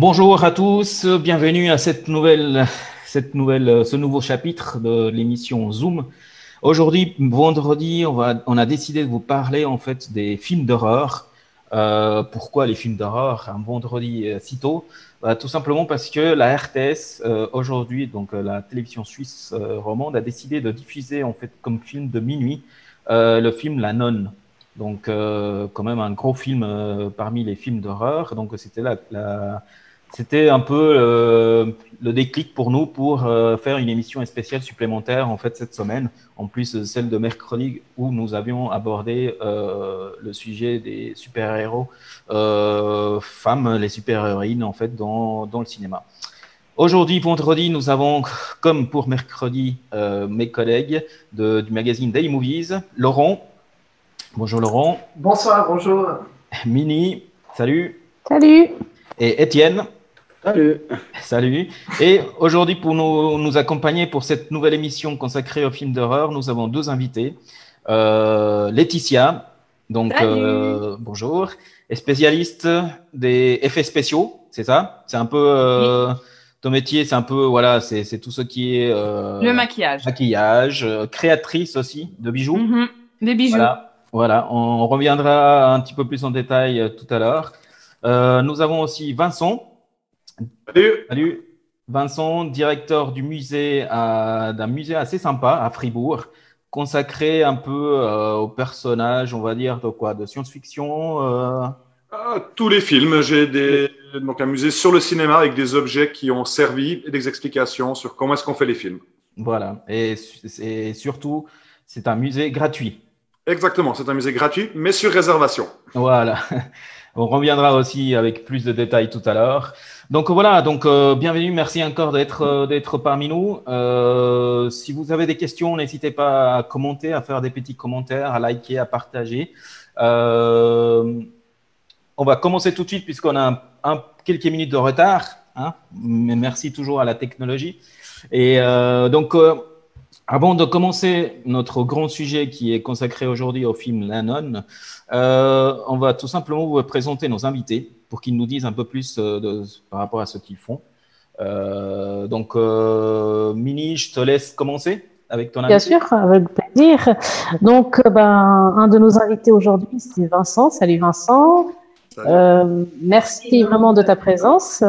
Bonjour à tous, bienvenue à ce nouveau chapitre de l'émission Zoom. Aujourd'hui, vendredi, on a décidé de vous parler en fait des films d'horreur. Pourquoi les films d'horreur un vendredi si tôt? Tout simplement parce que la RTS aujourd'hui, donc la télévision suisse romande, a décidé de diffuser en fait comme film de minuit le film La Nonne. Donc quand même un gros film parmi les films d'horreur. Donc c'était un peu le déclic pour nous pour faire une émission spéciale supplémentaire en fait cette semaine, en plus de celle de mercredi où nous avions abordé le sujet des super-héros femmes, les super-héroïnes en fait dans le cinéma. Aujourd'hui, vendredi, nous avons, comme pour mercredi, mes collègues du magazine Daily Movies, Laurent. Bonjour Laurent. Bonsoir, bonjour. Mini, salut. Salut. Et Étienne. Salut. Salut. Et aujourd'hui, pour nous accompagner pour cette nouvelle émission consacrée aux films d'horreur, nous avons deux invités. Laetitia, donc bonjour, est spécialiste des effets spéciaux, c'est ça? C'est un peu ton métier, c'est un peu voilà, c'est tout ce qui est le maquillage. Maquillage, créatrice aussi de bijoux. Des bijoux. Voilà, on reviendra un petit peu plus en détail tout à l'heure. Nous avons aussi Vincent. Salut. Salut. Vincent, directeur du musée, d'un musée assez sympa à Fribourg, consacré un peu aux personnages, on va dire, de science-fiction. Tous les films. Donc un musée sur le cinéma avec des objets qui ont servi et des explications sur comment est-ce qu'on fait les films. Voilà. Et surtout, c'est un musée gratuit. Exactement. C'est un musée gratuit, mais sur réservation. Voilà. On reviendra aussi avec plus de détails tout à l'heure. Donc voilà, bienvenue, merci encore d'être parmi nous. Si vous avez des questions, n'hésitez pas à commenter, à faire des petits commentaires, à liker, à partager. On va commencer tout de suite puisqu'on a quelques minutes de retard. Hein, mais merci toujours à la technologie. Et avant de commencer notre grand sujet qui est consacré aujourd'hui au film La Nonne, on va tout simplement vous présenter nos invités pour qu'ils nous disent un peu plus par rapport à ce qu'ils font. Mini, je te laisse commencer avec ton invité. Bien sûr, avec plaisir. Donc, un de nos invités aujourd'hui, c'est Vincent. Salut Vincent. Salut. Merci vraiment de ta présence.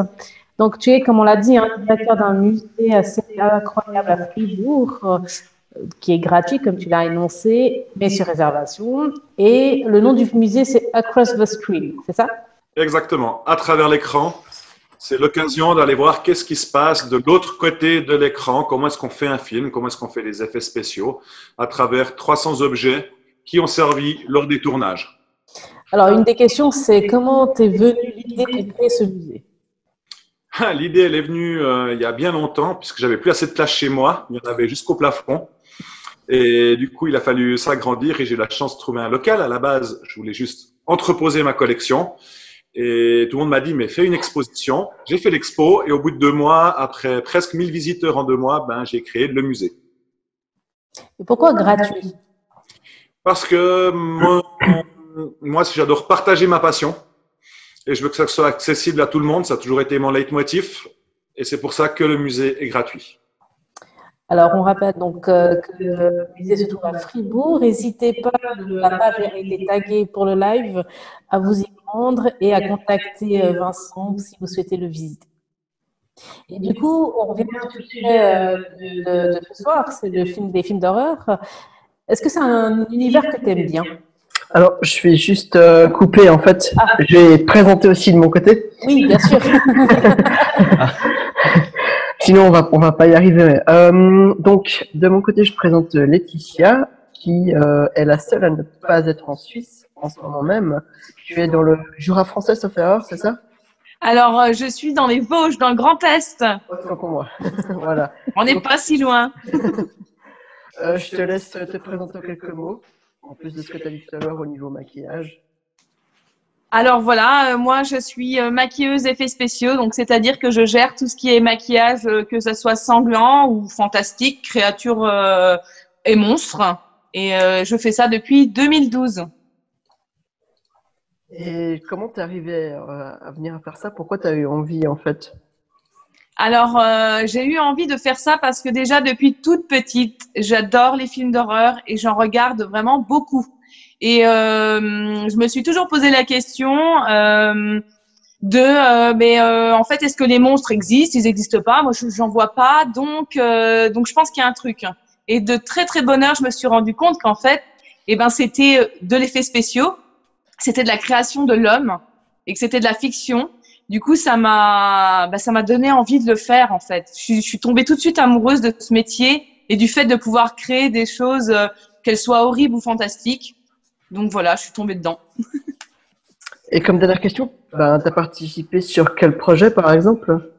Donc, tu es, comme on l'a dit, directeur d'un musée assez incroyable à Fribourg, qui est gratuit, comme tu l'as énoncé, mais sur réservation. Et le nom du musée, c'est Across the Screen, c'est ça? Exactement. À travers l'écran, c'est l'occasion d'aller voir qu'est-ce qui se passe de l'autre côté de l'écran, comment est-ce qu'on fait un film, comment est-ce qu'on fait les effets spéciaux, à travers 300 objets qui ont servi lors des tournages. Alors, une des questions, c'est comment t'es venue l'idée de créer ce musée? L'idée, elle est venue il y a bien longtemps, puisque j'avais plus assez de place chez moi. Il y en avait jusqu'au plafond. Et du coup, il a fallu s'agrandir et j'ai eu la chance de trouver un local. À la base, je voulais juste entreposer ma collection. Et tout le monde m'a dit, mais fais une exposition. J'ai fait l'expo et au bout de 2 mois, après presque 1000 visiteurs en 2 mois, j'ai créé le musée. Et pourquoi gratuit? Parce que moi, j'adore partager ma passion. Et je veux que ça soit accessible à tout le monde. Ça a toujours été mon leitmotiv. Et c'est pour ça que le musée est gratuit. Alors, on rappelle donc que le musée se trouve à Fribourg. N'hésitez pas, la page est taguée pour le live, à vous y rendre et à contacter Vincent si vous souhaitez le visiter. Et du coup, on revient au sujet de ce soir, c'est des films d'horreur. Est-ce que c'est un univers que tu aimes bien? Alors, je vais juste couper, en fait. Je vais présenter aussi de mon côté. Oui, bien sûr. Sinon, on va pas y arriver. Donc, de mon côté, je présente Laetitia, qui est la seule à ne pas être en Suisse en ce moment même. Tu es dans le Jura français, sauf erreur, c'est ça? Alors, je suis dans les Vosges, dans le Grand Est. Autant pour moi. Voilà. On n'est pas si loin. Je te laisse te présenter en quelques mots, en plus de ce que tu as dit tout à l'heure au niveau maquillage. Alors voilà, moi je suis maquilleuse effets spéciaux, donc c'est-à-dire que je gère tout ce qui est maquillage, que ce soit sanglant ou fantastique, créatures et monstres. Et je fais ça depuis 2012. Et comment t'es arrivé à venir à faire ça? Pourquoi t'as eu envie en fait? Alors, j'ai eu envie de faire ça parce que déjà depuis toute petite, j'adore les films d'horreur et j'en regarde vraiment beaucoup. Et je me suis toujours posé la question en fait, est-ce que les monstres existent? Ils n'existent pas. Moi, j'en vois pas. Donc je pense qu'il y a un truc. Et de très très bonne heure, je me suis rendu compte qu'en fait, c'était de l'effet spéciaux, c'était de la création de l'homme et que c'était de la fiction. Du coup, ça m'a donné envie de le faire en fait. Je suis tombée tout de suite amoureuse de ce métier et du fait de pouvoir créer des choses, qu'elles soient horribles ou fantastiques. Donc voilà, je suis tombée dedans. Et comme dernière question, t'as participé sur quel projet par exemple?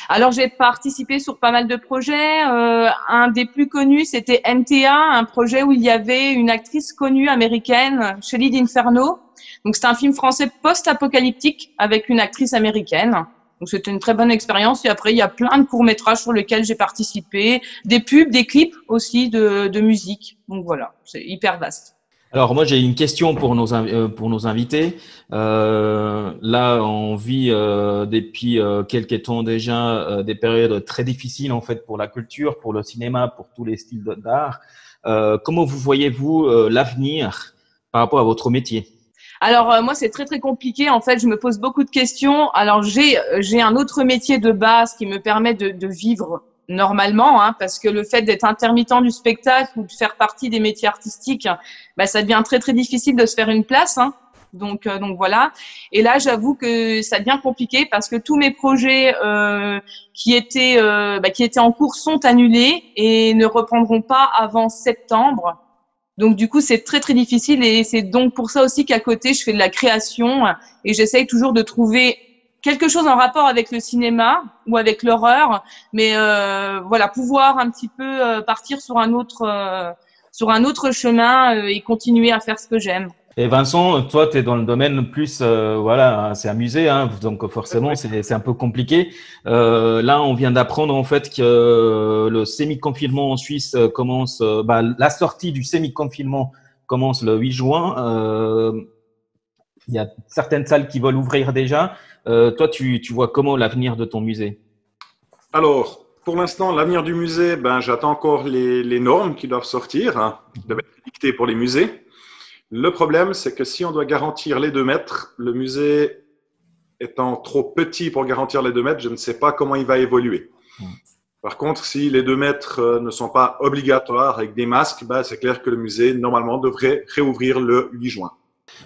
Alors, j'ai participé sur pas mal de projets. Un des plus connus, c'était NTA, un projet où il y avait une actrice connue américaine, Shelley d'Inferno. Donc, c'était un film français post-apocalyptique avec une actrice américaine. Donc, c'était une très bonne expérience. Et après, il y a plein de courts-métrages sur lesquels j'ai participé, des pubs, des clips aussi de musique. Donc, voilà, c'est hyper vaste. Alors moi j'ai une question pour nos invités. Là on vit depuis quelques temps déjà des périodes très difficiles en fait pour la culture, pour le cinéma, pour tous les styles d'art. Comment vous voyez-vous l'avenir par rapport à votre métier? Alors moi c'est très très compliqué en fait, je me pose beaucoup de questions. Alors j'ai un autre métier de base qui me permet de vivre normalement, hein, parce que le fait d'être intermittent du spectacle ou de faire partie des métiers artistiques, ça devient très très difficile de se faire une place, hein. Donc voilà. Et là j'avoue que ça devient compliqué parce que tous mes projets qui étaient en cours sont annulés et ne reprendront pas avant septembre. Donc du coup, c'est très très difficile et c'est donc pour ça aussi qu'à côté, je fais de la création et j'essaye toujours de trouver quelque chose en rapport avec le cinéma ou avec l'horreur, mais voilà, pouvoir un petit peu partir sur un autre chemin et continuer à faire ce que j'aime. Et Vincent, toi, tu es dans le domaine plus, voilà, c'est un musée, hein, donc forcément, c'est un peu compliqué. Là, on vient d'apprendre en fait que le semi-confinement en Suisse commence, la sortie du semi-confinement commence le 8 juin. Il y a certaines salles qui veulent ouvrir déjà. Toi, tu vois comment l'avenir de ton musée? Alors, pour l'instant, l'avenir du musée, j'attends encore les normes qui doivent sortir, hein, qui doivent être dictées pour les musées. Le problème, c'est que si on doit garantir les 2 mètres, le musée étant trop petit pour garantir les 2 mètres, je ne sais pas comment il va évoluer. Par contre, si les 2 mètres ne sont pas obligatoires avec des masques, c'est clair que le musée, normalement, devrait réouvrir le 8 juin.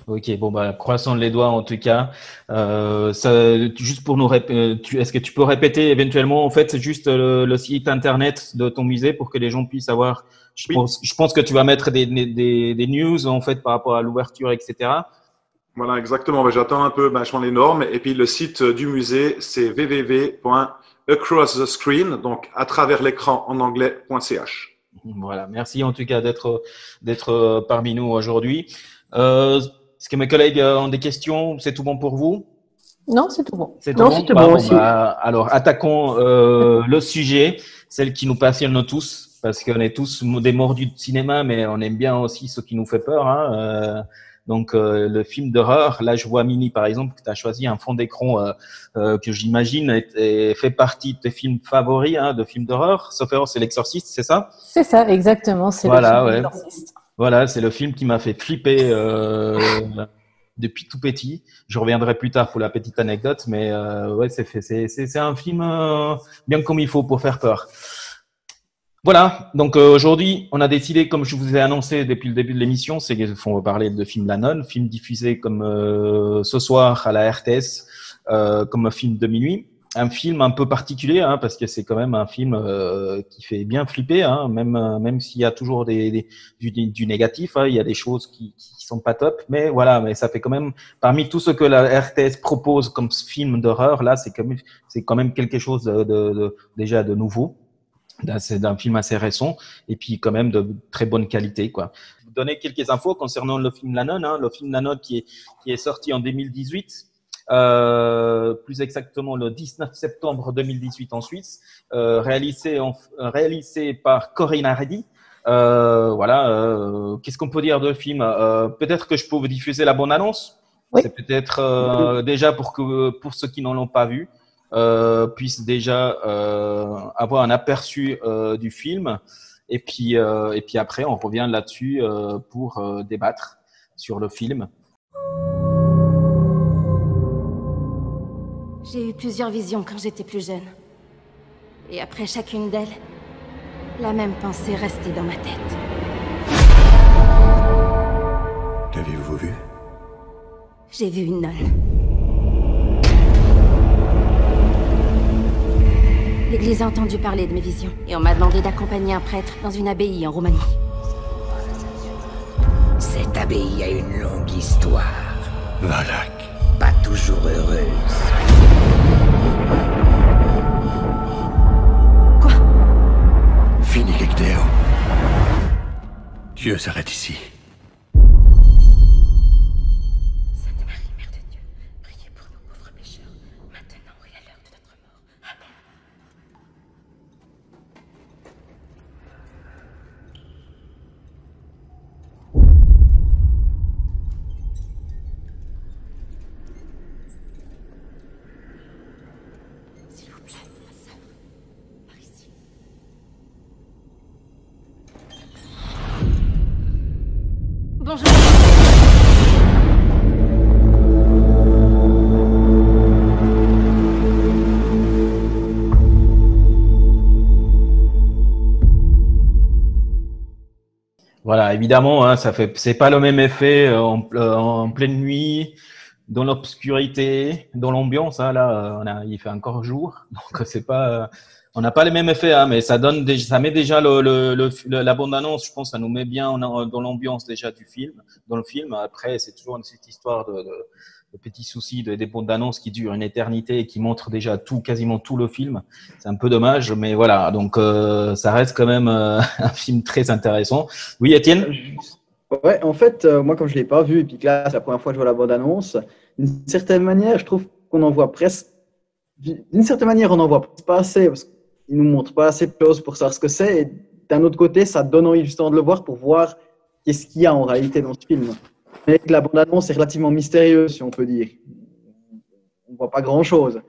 Ok, bon, croisons les doigts en tout cas. Juste pour nous, est-ce que tu peux répéter éventuellement, en fait, c'est juste le site internet de ton musée pour que les gens puissent avoir. Je pense que tu vas mettre des news en fait par rapport à l'ouverture, etc. Voilà, exactement. J'attends un peu les normes. Et puis le site du musée, c'est www.acrossthescreen, donc à travers l'écran en anglais.ch. Voilà, merci en tout cas d'être parmi nous aujourd'hui. Est-ce que mes collègues ont des questions? C'est tout bon pour vous? Non, c'est tout bon. C'est tout bon aussi. Alors, attaquons le sujet, celle qui nous passionne tous, parce qu'on est tous des mordus de cinéma, mais on aime bien aussi ce qui nous fait peur, hein. Donc, le film d'horreur, là, je vois Mini, par exemple, que tu as choisi un fond d'écran que j'imagine fait partie de tes films favoris, hein, de films d'horreur. Sauf erreur, c'est L'Exorciste, c'est ça? C'est ça, exactement. C'est voilà, le film ouais. L'Exorciste. Voilà, c'est le film qui m'a fait flipper depuis tout petit. Je reviendrai plus tard pour la petite anecdote, mais ouais, c'est un film bien comme il faut pour faire peur. Voilà, donc aujourd'hui, on a décidé, comme je vous ai annoncé depuis le début de l'émission, c'est qu'on va parler de film La Nonne, film diffusé comme ce soir à la RTS, comme un film de minuit. Un film un peu particulier, hein, parce que c'est quand même un film qui fait bien flipper, hein, même s'il y a toujours du négatif, hein, il y a des choses qui sont pas top, mais voilà, mais ça fait quand même parmi tout ce que la RTS propose comme film d'horreur, là, c'est quand même quelque chose déjà de nouveau. C'est d'un film assez récent et puis quand même de très bonne qualité, quoi. Je vais vous donner quelques infos concernant le film La Nonne, hein, le film La Nonne qui est sorti en 2018. Plus exactement le 19 septembre 2018 en Suisse, réalisé par Corinne Hardy. Voilà, qu'est-ce qu'on peut dire de le film? Peut-être que je peux vous diffuser la bande-annonce. Oui. C'est peut-être déjà pour ceux qui n'en l'ont pas vu, puissent déjà avoir un aperçu du film. Et puis après, on revient là-dessus pour débattre sur le film. J'ai eu plusieurs visions quand j'étais plus jeune. Et après chacune d'elles, la même pensée restait dans ma tête. Qu'avez-vous vu? J'ai vu une nonne. L'Église a entendu parler de mes visions et on m'a demandé d'accompagner un prêtre dans une abbaye en Roumanie. Cette abbaye a une longue histoire. Valak. Pas toujours heureuse. Quoi? Fini Lecteo. Dieu s'arrête ici. Sainte Marie, Mère de Dieu, priez pour nous pauvres pécheurs, maintenant et à l'heure de notre mort. Amen. S'il vous plaît, ma sœur, par ici. Bonjour. Voilà, évidemment, hein, c'est pas le même effet en pleine nuit, dans l'obscurité, dans l'ambiance. Hein, là, il fait encore jour, donc c'est pas, on n'a pas les mêmes effets, hein, mais ça met déjà la bande-annonce. Je pense, ça nous met bien dans l'ambiance déjà du film, dans le film. Après, c'est toujours cette histoire de petits soucis des bandes-annonces qui durent une éternité et qui montrent déjà quasiment tout le film. C'est un peu dommage, mais voilà. Donc, ça reste quand même un film très intéressant. Oui, Étienne? Ouais, en fait, moi, comme je ne l'ai pas vu, et puis que là, c'est la première fois que je vois la bande-annonce, d'une certaine manière, je trouve qu'on en voit presque. D'une certaine manière, on n'en voit pas assez, parce qu'ils ne nous montrent pas assez de choses pour savoir ce que c'est. Et d'un autre côté, ça donne envie justement de le voir pour voir qu'est-ce qu'il y a en réalité dans ce film. Mais la bande-annonce est relativement mystérieuse, si on peut dire. On ne voit pas grand-chose.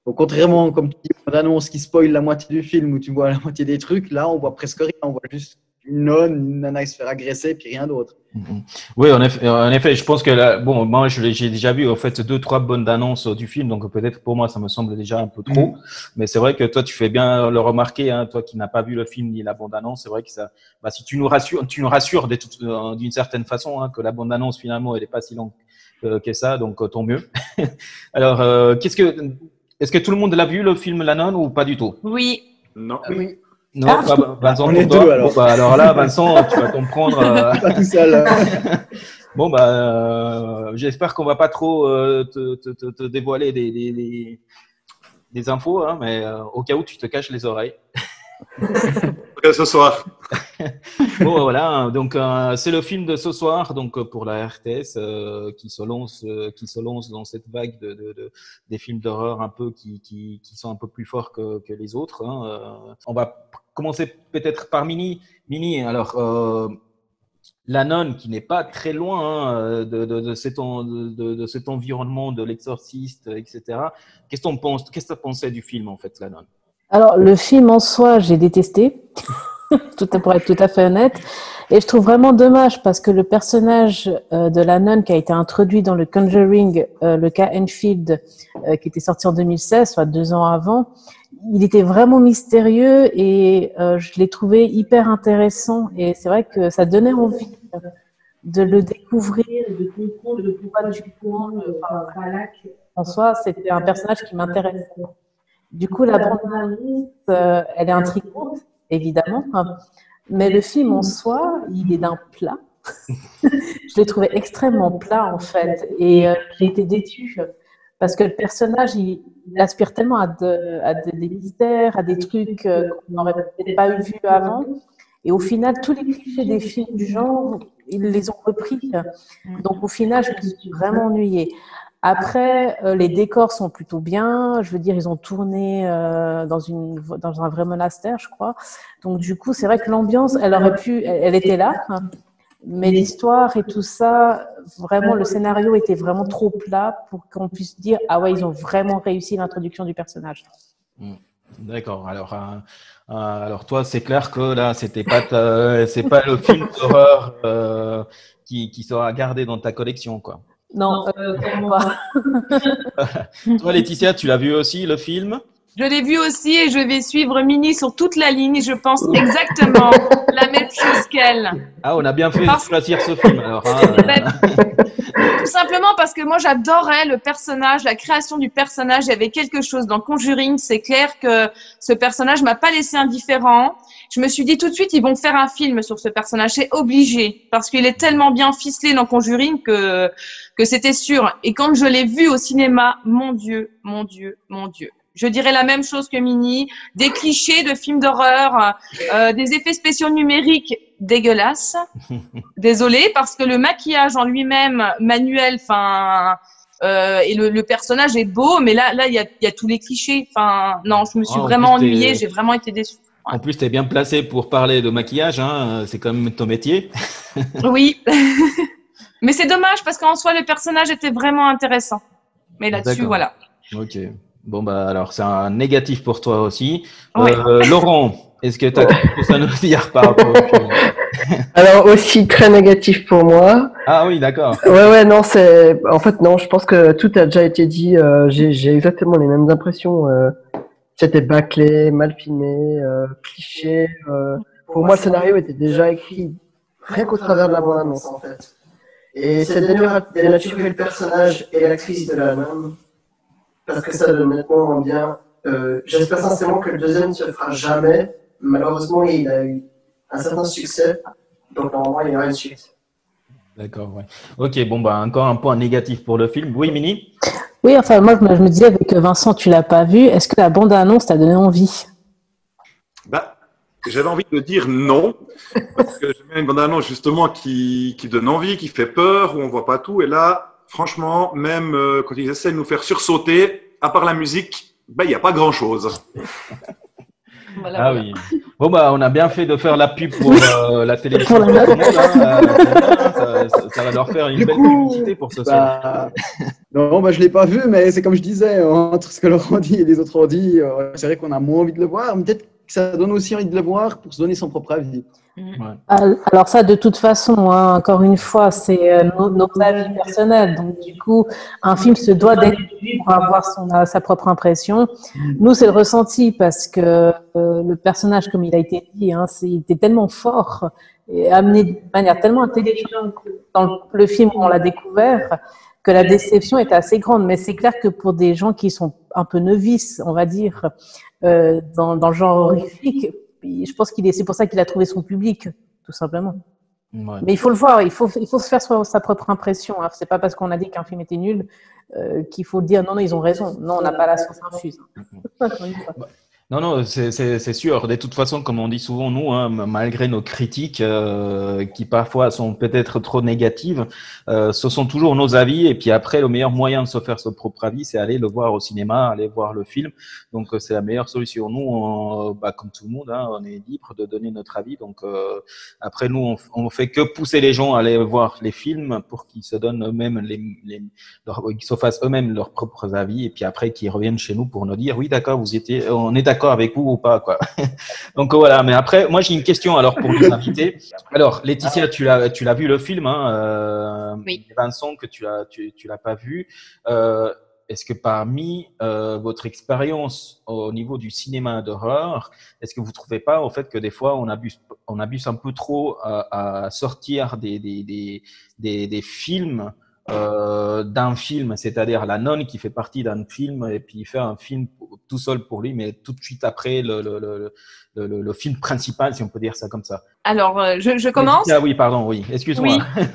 Donc, contrairement, comme tu dis, une bande-annonce qui spoil la moitié du film, où tu vois la moitié des trucs, là, on voit presque rien. On voit juste une nonne, une nana qui se faire agresser, puis rien d'autre. Oui, en effet, je pense que là, bon, moi, j'ai déjà vu en fait 2-3 bonnes annonces du film, donc peut-être pour moi, ça me semble déjà un peu trop. Mais c'est vrai que toi, tu fais bien le remarquer, hein, toi qui n'as pas vu le film ni la bande-annonce, c'est vrai que ça, si tu nous rassures d'une certaine façon, hein, que la bande-annonce finalement, elle est pas si longue que ça, donc tant mieux. Alors, est-ce que tout le monde l'a vu le film La Nonne ou pas du tout? Oui. Non. Oui. Non, Vincent, on est pour toi. deux, alors. Bon, alors là, Vincent, tu vas comprendre. Pas tout seul. Bon, j'espère qu'on va pas trop te dévoiler des infos, hein, mais au cas où tu te caches les oreilles. Ce soir. Bon, voilà. Donc, c'est le film de ce soir, donc pour la RTS, qui se lance dans cette vague des films d'horreur un peu qui sont un peu plus forts que les autres. Hein. On va commencer peut-être par Mini. Mini, alors. La Nonne, qui n'est pas très loin hein, de cet environnement de l'exorciste, etc. Qu'est-ce que tu pensais du film, en fait, La Nonne? Alors, le film en soi, j'ai détesté, pour être tout à fait honnête. Et je trouve vraiment dommage parce que le personnage de la nonne qui a été introduit dans le Conjuring, le cas Enfield, qui était sorti en 2016, soit 2 ans avant, il était vraiment mystérieux et je l'ai trouvé hyper intéressant. Et c'est vrai que ça donnait envie de le découvrir, de comprendre le pourquoi du comment. Valak, en soi, c'était un personnage qui m'intéressait. Du coup, la bande-annonce, elle est intrigante, évidemment, mais le film en soi, il est d'un plat. Je l'ai trouvé extrêmement plat, en fait, et j'ai été déçue parce que le personnage, il aspire tellement à des mystères, à des trucs qu'on n'aurait peut-être pas vus avant. Et au final, tous les clichés des films du genre, ils les ont repris. Donc, au final, je me suis vraiment ennuyée. Après, les décors sont plutôt bien. Je veux dire, ils ont tourné dans un vrai monastère, je crois. Donc, du coup, c'est vrai que l'ambiance, elle était là. Mais l'histoire et tout ça, vraiment, le scénario était vraiment trop plat pour qu'on puisse dire « Ah ouais, ils ont vraiment réussi l'introduction du personnage. » D'accord. Alors toi, c'est clair que là, c'est pas le film d'horreur qui sera gardé dans ta collection, quoi. Non, clairement pas. Toi, Laetitia, tu l'as vu aussi, le film? Je l'ai vu aussi et je vais suivre Mini sur toute la ligne. Je pense exactement la même chose qu'elle. Ah, on a bien fait de choisir ce film, alors. Tout simplement parce que moi, j'adorais le personnage, la création du personnage. Il y avait quelque chose dans Conjuring. C'est clair que ce personnage m'a pas laissé indifférent. Je me suis dit tout de suite, ils vont faire un film sur ce personnage. C'est obligé parce qu'il est tellement bien ficelé dans Conjuring que c'était sûr. Et quand je l'ai vu au cinéma, mon Dieu, mon Dieu, mon Dieu. Je dirais la même chose que Mini, des clichés de films d'horreur, des effets spéciaux numériques dégueulasses. Désolée, parce que le maquillage en lui-même, manuel, et le personnage est beau, mais là, il y a tous les clichés. Enfin, non, je me suis vraiment ennuyée, j'ai vraiment été déçue. Ouais. En plus, tu es bien placé pour parler de maquillage, hein, c'est quand même ton métier. Oui, mais c'est dommage parce qu'en soi, le personnage était vraiment intéressant. Mais là-dessus, voilà. Ok. Bon, bah alors, c'est un négatif pour toi aussi. Ouais. Laurent, est-ce que tu as quelque chose à nous dire par rapport au film? Alors, aussi très négatif pour moi. Ah oui, d'accord. Ouais, non, en fait, non, je pense que tout a déjà été dit. J'ai exactement les mêmes impressions. C'était bâclé, mal filmé, cliché. Pour moi, le scénario était déjà écrit rien qu'au travers de la bande-annonce, en fait. Et c'est dénaturer le personnage et l'actrice de la nonne. Parce que ça, honnêtement, bien. J'espère sincèrement que le deuxième ne se fera jamais. Malheureusement, il a eu un certain succès. Donc, normalement, il y aura une suite. D'accord, ouais. Ok, bon, bah, encore un point négatif pour le film. Oui, Mini? Oui, enfin, moi, je me disais avec Vincent, tu l'as pas vu. Est-ce que la bande-annonce t'a donné envie? Bah, j'avais envie de dire non. Parce que j'aime bien une bande-annonce, justement, qui donne envie, qui fait peur, où on voit pas tout. Et là, franchement, même quand ils essaient de nous faire sursauter, à part la musique, bah, il n'y a pas grand-chose. Voilà, oui. Bon, bah, on a bien fait de faire la pub pour la télévision. Ça va leur faire une belle publicité pour ce soir. Non, bah, je ne l'ai pas vu, mais c'est comme je disais, entre ce que Laurent dit et les autres ont dit, c'est vrai qu'on a moins envie de le voir. Peut-être que ça donne aussi envie de le voir pour se donner son propre avis. Ouais. Alors ça, de toute façon, hein, encore une fois, c'est nos avis personnels. Donc du coup, un film se doit d'être vu pour avoir sa propre impression. Nous, c'est le ressenti parce que le personnage, comme il a été dit, hein, il était tellement fort et amené de manière tellement intelligente dans le film où on l'a découvert que la déception était assez grande. Mais c'est clair que pour des gens qui sont un peu novices, on va dire, dans le genre horrifique, je pense c'est pour ça qu'il a trouvé son public, tout simplement. Ouais. Mais il faut le voir, il faut se faire sa propre impression. Hein. C'est pas parce qu'on a dit qu'un film était nul qu'il faut dire non, ils ont raison. Non, on n'a pas la science infuse. Non, c'est sûr. De toute façon, comme on dit souvent, nous, hein, malgré nos critiques qui parfois sont peut-être trop négatives, ce sont toujours nos avis. Et puis après, le meilleur moyen de se faire son propre avis, c'est aller le voir au cinéma, aller voir le film. Donc, c'est la meilleure solution. Nous, comme tout le monde, hein, on est libre de donner notre avis. Donc, après, nous, on fait que pousser les gens à aller voir les films pour qu'ils se donnent eux-mêmes qu'ils se fassent eux-mêmes leurs propres avis. Et puis après, qu'ils reviennent chez nous pour nous dire, oui, d'accord, on est d'accord avec vous ou pas, quoi. Donc voilà, mais après, moi j'ai une question alors pour les invités. Alors, Laetitia, tu l'as vu le film, hein, oui. Vincent, que tu l'as pas vu. Est-ce que parmi votre expérience au niveau du cinéma d'horreur, est-ce que vous trouvez pas au fait que des fois on abuse un peu trop à sortir des films d'un film, c'est-à-dire la nonne qui fait partie d'un film et puis faire un film tout seul pour lui, mais tout de suite après le film principal, si on peut dire ça comme ça. Alors, je commence. Ah oui, pardon, oui, excuse-moi. Oui.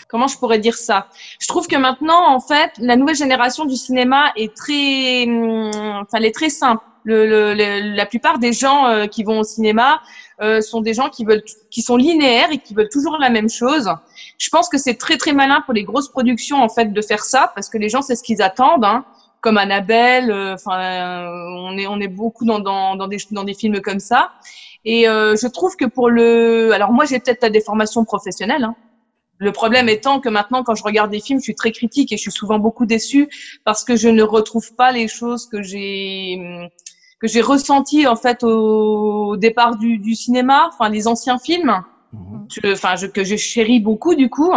Comment je pourrais dire ça? Je trouve que maintenant, en fait, la nouvelle génération du cinéma est elle est très simple. La plupart des gens qui vont au cinéma sont des gens qui sont linéaires et qui veulent toujours la même chose. Je pense que c'est très très malin pour les grosses productions en fait de faire ça parce que les gens c'est ce qu'ils attendent, hein, comme Annabelle. On est beaucoup dans des films comme ça. Et je trouve que alors moi j'ai peut-être des formations professionnelles, hein, Le problème étant que maintenant, quand je regarde des films, je suis très critique et je suis souvent beaucoup déçue parce que je ne retrouve pas les choses que j'ai ressenties en fait au départ du cinéma, enfin les anciens films, que je chéris beaucoup du coup.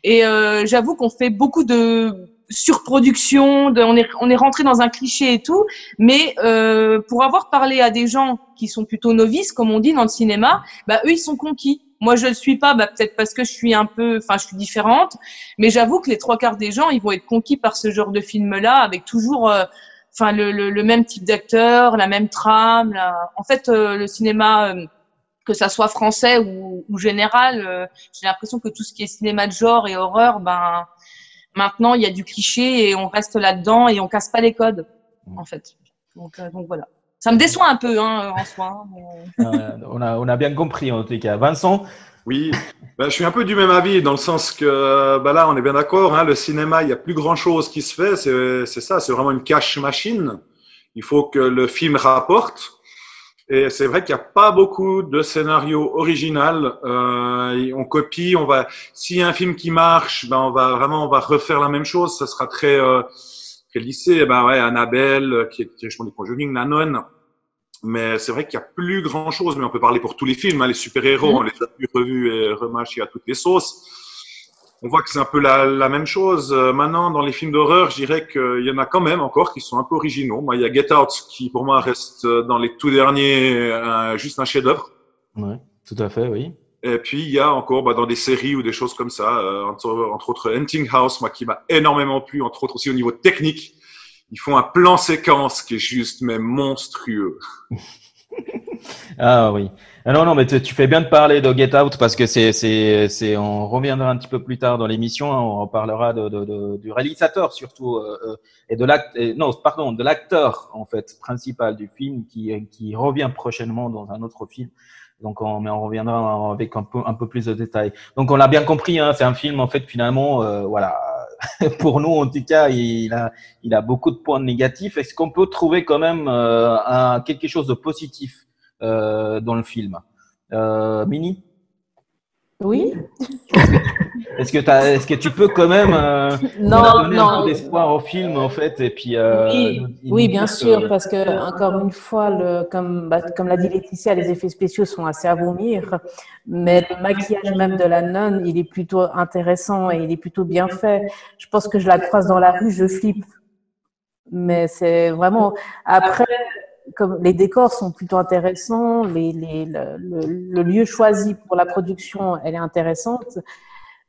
Et j'avoue qu'on fait beaucoup de surproduction, on est rentré dans un cliché et tout, mais pour avoir parlé à des gens qui sont plutôt novices, comme on dit dans le cinéma, bah eux ils sont conquis. Moi je le suis pas, bah peut-être parce que je suis je suis différente, mais j'avoue que les 3/4 des gens ils vont être conquis par ce genre de film-là, avec toujours le même type d'acteur, la même trame. En fait, le cinéma que ça soit français ou général, j'ai l'impression que tout ce qui est cinéma de genre et horreur, ben maintenant il y a du cliché et on reste là-dedans et on casse pas les codes, en fait. Donc voilà. Ça me déçoit un peu en soi. On a bien compris en tout cas. Vincent? Oui, je suis un peu du même avis dans le sens que là, on est bien d'accord, le cinéma, il n'y a plus grand-chose qui se fait, c'est ça, c'est vraiment une cash machine. Il faut que le film rapporte. Et c'est vrai qu'il n'y a pas beaucoup de scénarios original. On copie, s'il y a un film qui marche, on va refaire la même chose. Ça sera très lissé. Annabelle, qui est justement des Conjuring, La Nonne. Mais c'est vrai qu'il n'y a plus grand chose. Mais on peut parler pour tous les films, les super-héros, on les a plus revus et remâchés à toutes les sauces. On voit que c'est un peu la même chose. Maintenant, dans les films d'horreur, je dirais qu'il y en a quand même encore qui sont un peu originaux. Moi, il y a Get Out qui, pour moi, reste dans les tout derniers juste un chef-d'œuvre. Oui, tout à fait, oui. Et puis, il y a encore dans des séries ou des choses comme ça, entre autres Hunting House, moi, qui m'a énormément plu, entre autres aussi au niveau technique. Ils font un plan séquence qui est juste mais monstrueux. Ah oui. Non, mais tu fais bien de parler de Get Out parce que on reviendra un petit peu plus tard dans l'émission. On reparlera du réalisateur surtout et de l'acteur en fait principal du film qui revient prochainement dans un autre film. Donc on reviendra avec un peu plus de détails. Donc on l'a bien compris, c'est un film en fait finalement voilà. Pour nous, en tout cas, il a beaucoup de points négatifs. Est-ce qu'on peut trouver quand même quelque chose de positif dans le film? Mini? Oui. Est-ce que tu peux quand même donner un peu d'espoir au film en fait et puis oui, bien sûr, parce que encore une fois, comme l'a dit Laetitia, les effets spéciaux sont assez à vomir, mais le maquillage même de la nonne, il est plutôt intéressant et il est plutôt bien fait. Je pense que je la croise dans la rue, je flippe, mais c'est vraiment après. Comme les décors sont plutôt intéressants, le lieu choisi pour la production, elle est intéressante.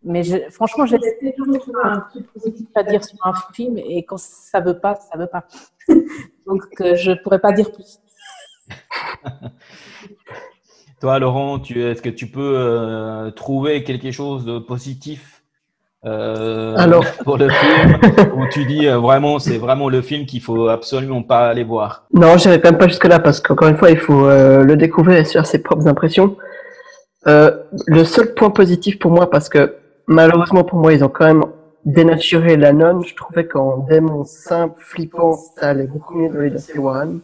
Mais franchement, j'ai toujours un truc positif à dire sur un film et quand ça veut pas, ça veut pas. Donc, je pourrais pas dire plus. Toi, Laurent, est-ce que tu peux trouver quelque chose de positif pour le film où tu dis vraiment c'est vraiment le film qu'il faut absolument pas aller voir? Non, j'irai quand même pas jusque là parce qu'encore une fois il faut le découvrir et se faire ses propres impressions. Le seul point positif pour moi, parce que malheureusement pour moi ils ont quand même dénaturé la nonne, je trouvais qu'en démon simple, flippant, ça allait beaucoup mieux dans les Dashiell Warren.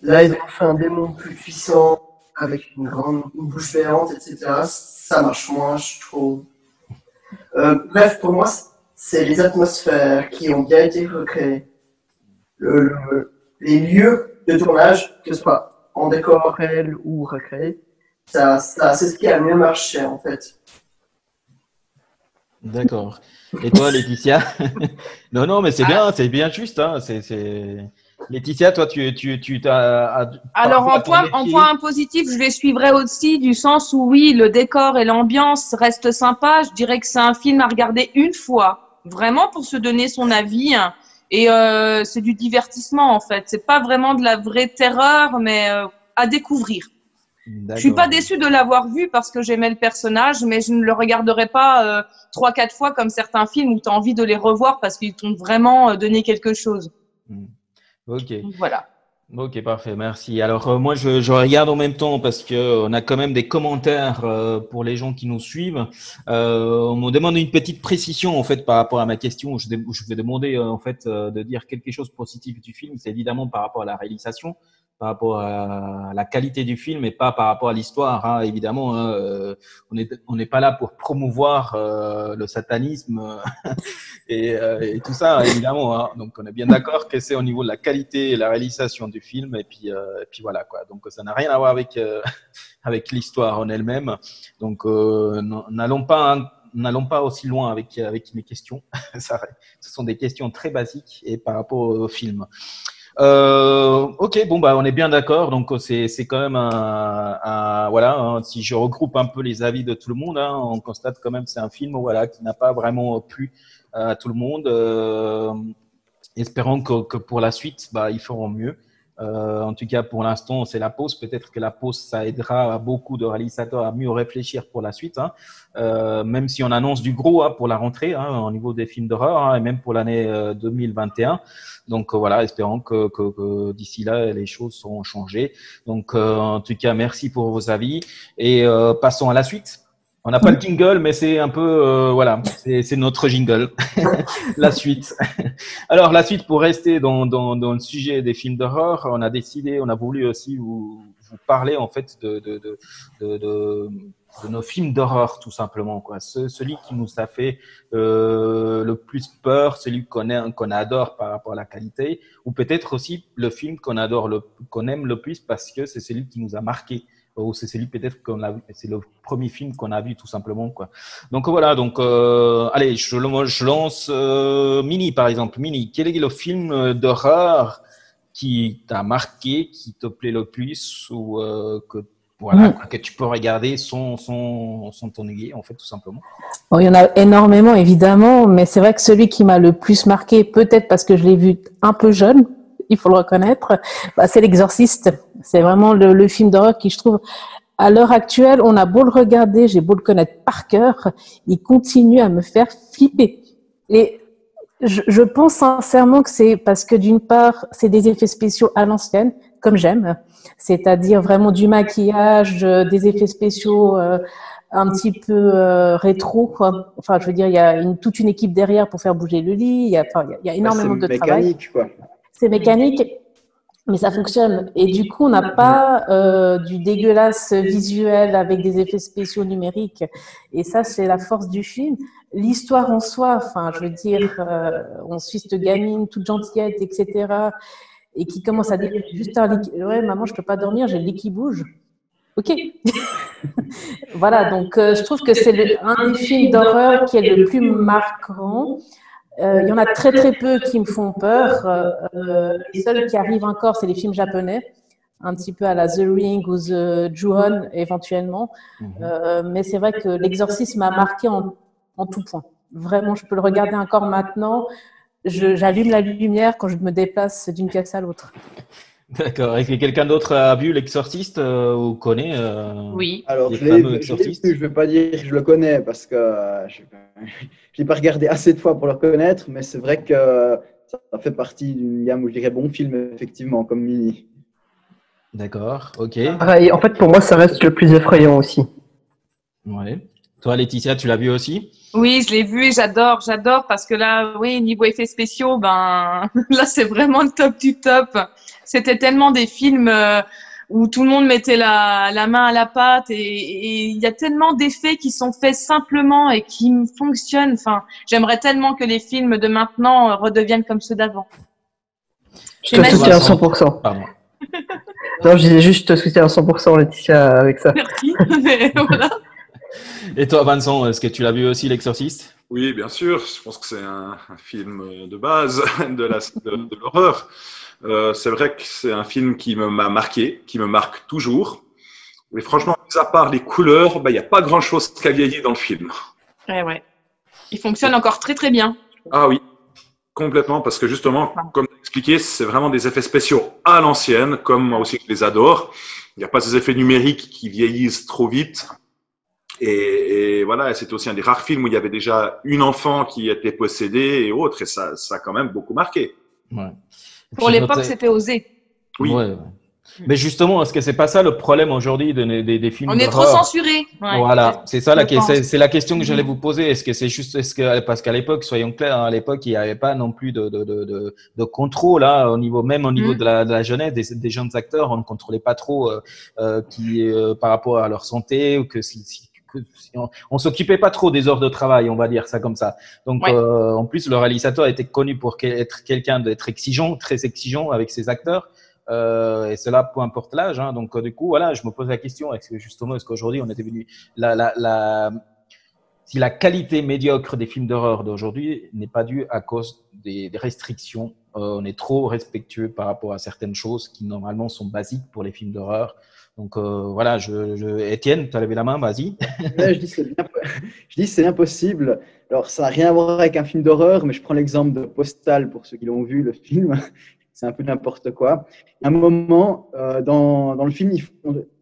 Là ils ont fait un démon plus puissant avec une bouche béante, etc. Ça marche moins, je trouve. Bref, pour moi, c'est les atmosphères qui ont bien été recréées. Les lieux de tournage, que ce soit en décor réel ou recréé, c'est ce qui a le mieux marché, en fait. D'accord. Et toi, Laetitia? Non, mais c'est bien juste. Laetitia, toi, tu t'as. Alors, en point positif, je les suivrai aussi du sens où oui, le décor et l'ambiance restent sympas. Je dirais que c'est un film à regarder une fois, vraiment pour se donner son avis. Et c'est du divertissement, en fait. C'est pas vraiment de la vraie terreur, mais à découvrir. Je suis pas déçue de l'avoir vu parce que j'aimais le personnage, mais je ne le regarderai pas 3-4 fois comme certains films où tu as envie de les revoir parce qu'ils t'ont vraiment donné quelque chose. Ok. Donc, voilà. Ok, parfait, merci. Alors moi je regarde en même temps parce que on a quand même des commentaires pour les gens qui nous suivent. On me demande une petite précision en fait par rapport à ma question. Je vais demander en fait de dire quelque chose de positif du film. C'est évidemment par rapport à la réalisation par rapport à la qualité du film et pas par rapport à l'histoire, hein, évidemment. Hein, on n'est pas là pour promouvoir le satanisme et tout ça, évidemment. Hein. Donc, on est bien d'accord que c'est au niveau de la qualité et la réalisation du film. Et puis voilà, quoi. Donc, ça n'a rien à voir avec, avec l'histoire en elle-même. Donc, n'allons pas aussi loin avec mes questions. Ce sont des questions très basiques et par rapport au film. Ok, bon bah on est bien d'accord. Donc c'est quand même voilà. Hein, si je regroupe un peu les avis de tout le monde, hein, on constate quand même que c'est un film voilà qui n'a pas vraiment plu à tout le monde. Espérons que pour la suite, bah ils feront mieux. En tout cas, pour l'instant, c'est la pause. Peut-être que la pause, ça aidera beaucoup de réalisateurs à mieux réfléchir pour la suite. Hein. Même si on annonce du gros hein, pour la rentrée hein, au niveau des films d'horreur hein, et même pour l'année 2021. Donc voilà, espérons que d'ici là, les choses seront changées. Donc en tout cas, merci pour vos avis et passons à la suite. On n'a pas le jingle, mais c'est un peu, voilà, c'est notre jingle. La suite. Alors, la suite, pour rester dans le sujet des films d'horreur, on a voulu aussi vous parler, en fait, de nos films d'horreur, tout simplement, quoi. Celui qui nous a fait le plus peur, celui qu'on adore par rapport à la qualité, ou peut-être aussi le film qu'on aime le plus parce que c'est celui qui nous a marqué. Ou c'est celui peut-être c'est le premier film qu'on a vu tout simplement quoi. Donc voilà, donc allez, je lance Mini par exemple. Mini, quel est le film d'horreur qui t'a marqué, qui te plaît le plus ou que tu peux regarder sans t'ennuyer en fait tout simplement. Bon, il y en a énormément évidemment, mais c'est vrai que celui qui m'a le plus marqué, peut-être parce que je l'ai vu un peu jeune. Il faut le reconnaître, c'est L'Exorciste. C'est vraiment le film d'horreur qui, je trouve, à l'heure actuelle, on a beau le regarder, j'ai beau le connaître par cœur, il continue à me faire flipper. Et je pense sincèrement que c'est parce que d'une part, c'est des effets spéciaux à l'ancienne, comme j'aime, c'est-à-dire vraiment du maquillage, des effets spéciaux un petit peu rétro, quoi. Enfin, je veux dire, il y a toute une équipe derrière pour faire bouger le lit, il y a énormément de travail. C'est mécanique, quoi. C'est mécanique, mais ça fonctionne. Et du coup, on n'a pas du dégueulasse visuel avec des effets spéciaux numériques. Et ça, c'est la force du film. L'histoire en soi, enfin, je veux dire, on suit cette gamine toute gentillette, etc. Et qui commence à dire juste un lit. Ouais, maman, je peux pas dormir, j'ai le lit qui bouge. Ok. Voilà, donc je trouve que c'est un des films d'horreur qui est le plus marquant. Il y en a très très peu qui me font peur. Les seuls qui arrivent encore, c'est les films japonais, un petit peu à la The Ring ou The Ju-On éventuellement. Mais c'est vrai que L'Exorcisme m'a marqué en tout point. Vraiment, je peux le regarder encore maintenant. J'allume la lumière quand je me déplace d'une pièce à l'autre. D'accord. Est-ce que quelqu'un d'autre a vu L'Exorciste ou connaît Oui. Alors, les je fameux ne Exorcistes? vais pas dire que je le connais parce que je l'ai pas regardé assez de fois pour le connaître, mais c'est vrai que ça fait partie d'une gamme où je dirais bon film, effectivement, comme Mini. D'accord, ok. Pareil, en fait, pour moi, ça reste le plus effrayant aussi. Ouais. Toi, Laetitia, tu l'as vu aussi? Oui, je l'ai vu et j'adore parce que là, oui, niveau effets spéciaux, ben là, c'est vraiment le top du top. C'était tellement des films où tout le monde mettait la main à la pâte et il y a tellement d'effets qui sont faits simplement et qui fonctionnent. Enfin, j'aimerais tellement que les films de maintenant redeviennent comme ceux d'avant. Je te soutiens à 100%. Pardon. Non, je disais juste, je te soutiens à 100%, Laetitia, avec ça. Merci. Mais voilà. Et toi, Vincent, est-ce que tu l'as vu aussi, L'Exorciste? Oui, bien sûr. Je pense que c'est un film de base de l'horreur. C'est vrai que c'est un film qui m'a marqué, qui me marque toujours. Mais franchement, mis à part les couleurs, il n'y a pas grand-chose qui a vieilli dans le film. Ouais. Il fonctionne encore très très bien. Ah oui, complètement, parce que justement, comme tu as expliqué, c'est vraiment des effets spéciaux à l'ancienne, comme moi aussi je les adore. Il n'y a pas ces effets numériques qui vieillissent trop vite. Et voilà, c'était aussi un des rares films où il y avait déjà une enfant qui était possédée et autres, et ça a quand même beaucoup marqué. Ouais. Pour l'époque, c'était osé. Oui. Ouais. Mais justement, est-ce que c'est pas ça le problème aujourd'hui des films On est trop d'horreur? censuré. Ouais, Voilà, c'est ça c'est la question que j'allais Mhm. vous poser. Est-ce que c'est juste, parce qu'à l'époque, soyons clairs, hein, à l'époque, il n'y avait pas non plus de contrôle, hein, même au niveau Mhm. de la jeunesse, des jeunes acteurs, on ne contrôlait pas trop par rapport à leur santé ou on s'occupait pas trop des heures de travail, on va dire ça comme ça. Donc, Ouais. en plus, le réalisateur était connu pour être quelqu'un d'être exigeant, très exigeant avec ses acteurs. Et cela, peu importe l'âge. Hein. Donc, du coup, voilà, je me pose la question, est-ce qu'aujourd'hui, on est devenu si la qualité médiocre des films d'horreur d'aujourd'hui n'est pas due à cause des restrictions, on est trop respectueux par rapport à certaines choses qui, normalement, sont basiques pour les films d'horreur. Donc, voilà, Étienne, tu as levé la main, vas-y. Ouais, je dis c'est impossible. Alors, ça n'a rien à voir avec un film d'horreur, mais je prends l'exemple de Postal pour ceux qui l'ont vu, le film. C'est un peu n'importe quoi. À un moment, dans le film, il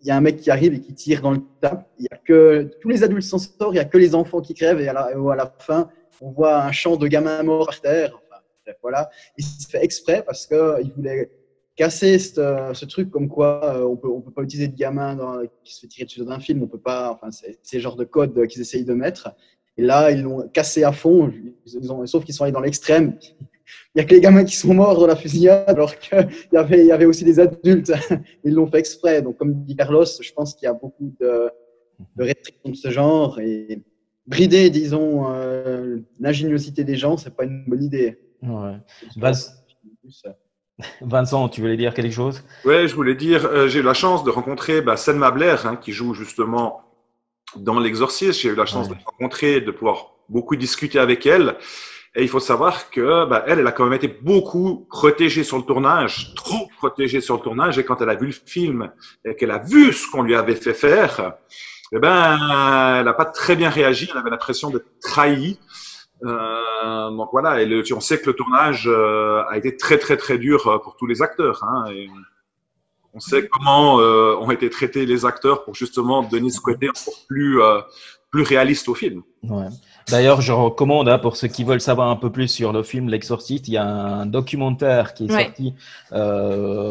y a un mec qui arrive et qui tire dans le tas. Il y a que tous les adultes s'en sortent, il n'y a que les enfants qui crèvent. Et à la fin, on voit un champ de gamins morts par terre. Enfin, bref, voilà. Il se fait exprès parce qu'il voulait casser ce truc comme quoi on peut pas utiliser de gamins qui se fait tirer dessus dans un film. On peut pas. Enfin, c'est le genre de code qu'ils essayent de mettre. Et là, ils l'ont cassé à fond. Sauf qu'ils sont allés dans l'extrême. Il n'y a que les gamins qui sont morts dans la fusillade, alors qu'il y avait aussi des adultes. Ils l'ont fait exprès. Donc, comme dit Carlos, je pense qu'il y a beaucoup de restrictions de ce genre. Et brider, disons, l'ingéniosité des gens, ce n'est pas une bonne idée. Ouais. Vincent, tu voulais dire quelque chose? Ouais, je voulais dire, j'ai eu la chance de rencontrer Selma Blair, hein, qui joue justement dans L'Exorciste. J'ai eu la chance de la rencontrer, de pouvoir beaucoup discuter avec elle. Et il faut savoir que elle a quand même été beaucoup protégée sur le tournage, trop protégée sur le tournage. Et quand elle a vu le film et qu'elle a vu ce qu'on lui avait fait faire, elle n'a pas très bien réagi. Elle avait l'impression d'être trahie. Donc voilà, on sait que le tournage a été très très très dur pour tous les acteurs. Hein, et on sait comment ont été traités les acteurs pour justement donner ce côté encore plus réaliste au film. Ouais. D'ailleurs, je recommande, hein, pour ceux qui veulent savoir un peu plus sur le film L'Exorciste, il y a un documentaire qui est sorti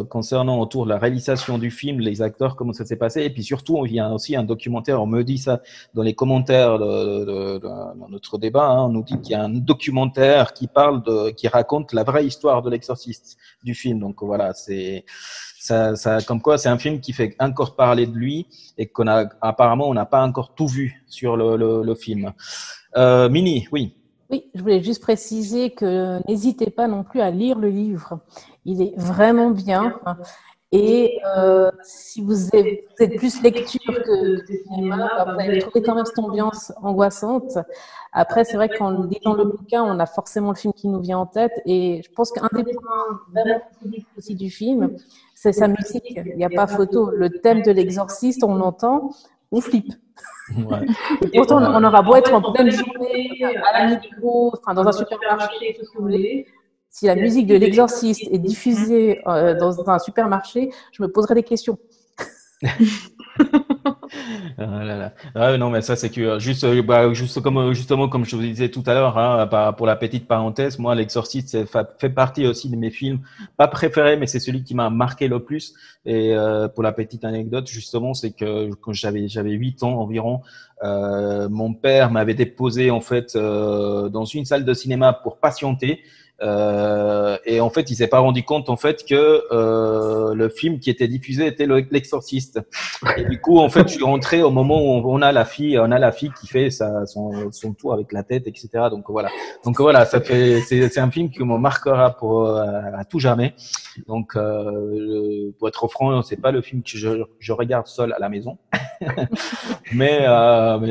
concernant autour de la réalisation du film, les acteurs, comment ça s'est passé. Et puis surtout, il y a aussi un documentaire, on me dit ça dans les commentaires dans notre débat, hein, on nous dit qu'il y a un documentaire qui raconte la vraie histoire de L'Exorciste du film. Donc voilà, ça, comme quoi, c'est un film qui fait encore parler de lui et apparemment, on n'a pas encore tout vu sur le film. Mini, oui. Oui, je voulais juste préciser que n'hésitez pas non plus à lire le livre. Il est vraiment bien. Et si vous êtes plus lecture que cinéma, vous allez trouver quand même cette ambiance angoissante. Après, c'est vrai qu'en lisant le bouquin, on a forcément le film qui nous vient en tête. Et je pense qu'un des points vraiment positifs aussi du film, c'est sa musique. Il n'y a pas photo. Le thème de L'Exorciste, on l'entend, on flippe. Ouais. Et pourtant, on aura beau être en pleine journée, à la métro, dans un supermarché, tout ce que vous voulez. Si la musique de L'Exorciste est diffusée dans un supermarché, je me poserai des questions. Non, mais ça, c'est que justement, comme je vous disais tout à l'heure, hein, pour la petite parenthèse, moi, L'Exorciste fait partie aussi de mes films, pas préférés, mais c'est celui qui m'a marqué le plus. Et pour la petite anecdote, justement, c'est que quand j'avais 8 ans environ, mon père m'avait déposé en fait dans une salle de cinéma pour patienter. Et en fait, il s'est pas rendu compte en fait que le film qui était diffusé était L'Exorciste. Et du coup, en fait, je suis rentré au moment où on a la fille qui fait son tour avec la tête, etc. Donc voilà, c'est un film qui me marquera à tout jamais. Donc pour être franc, c'est pas le film que je regarde seul à la maison. mais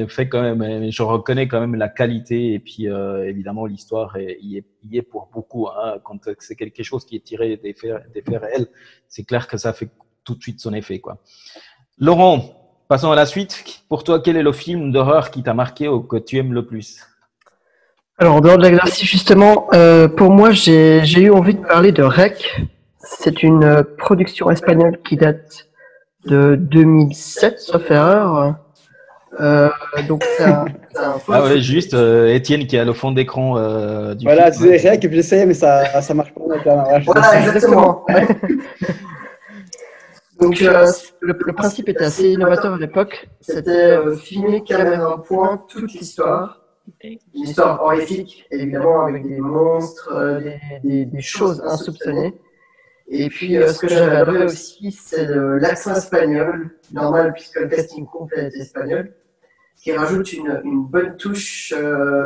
fait quand même, je reconnais quand même la qualité et puis évidemment l'histoire y est pour beaucoup. Hein, quand c'est quelque chose qui est tiré des faits réels, c'est clair que ça fait tout de suite son effet, quoi. Laurent, passons à la suite. Pour toi, quel est le film d'horreur qui t'a marqué ou que tu aimes le plus? Alors, en dehors de l'exercice, justement, pour moi, j'ai eu envie de parler de REC. C'est une production espagnole qui date de 2007, sauf erreur. Donc ah ouais, juste Étienne qui est à le fond d'écran du voilà, film. c'est REC, et puis j'essaie, mais ça marche pas. Voilà, exactement. Donc, le principe était assez innovateur à l'époque. C'était filmer caméra en point toute l'histoire. Une histoire horrifique, évidemment, avec des monstres, des choses insoupçonnées. Et puis, ce que j'avais adoré aussi, c'est l'accent espagnol, normal puisque le casting complet est espagnol, qui rajoute une bonne touche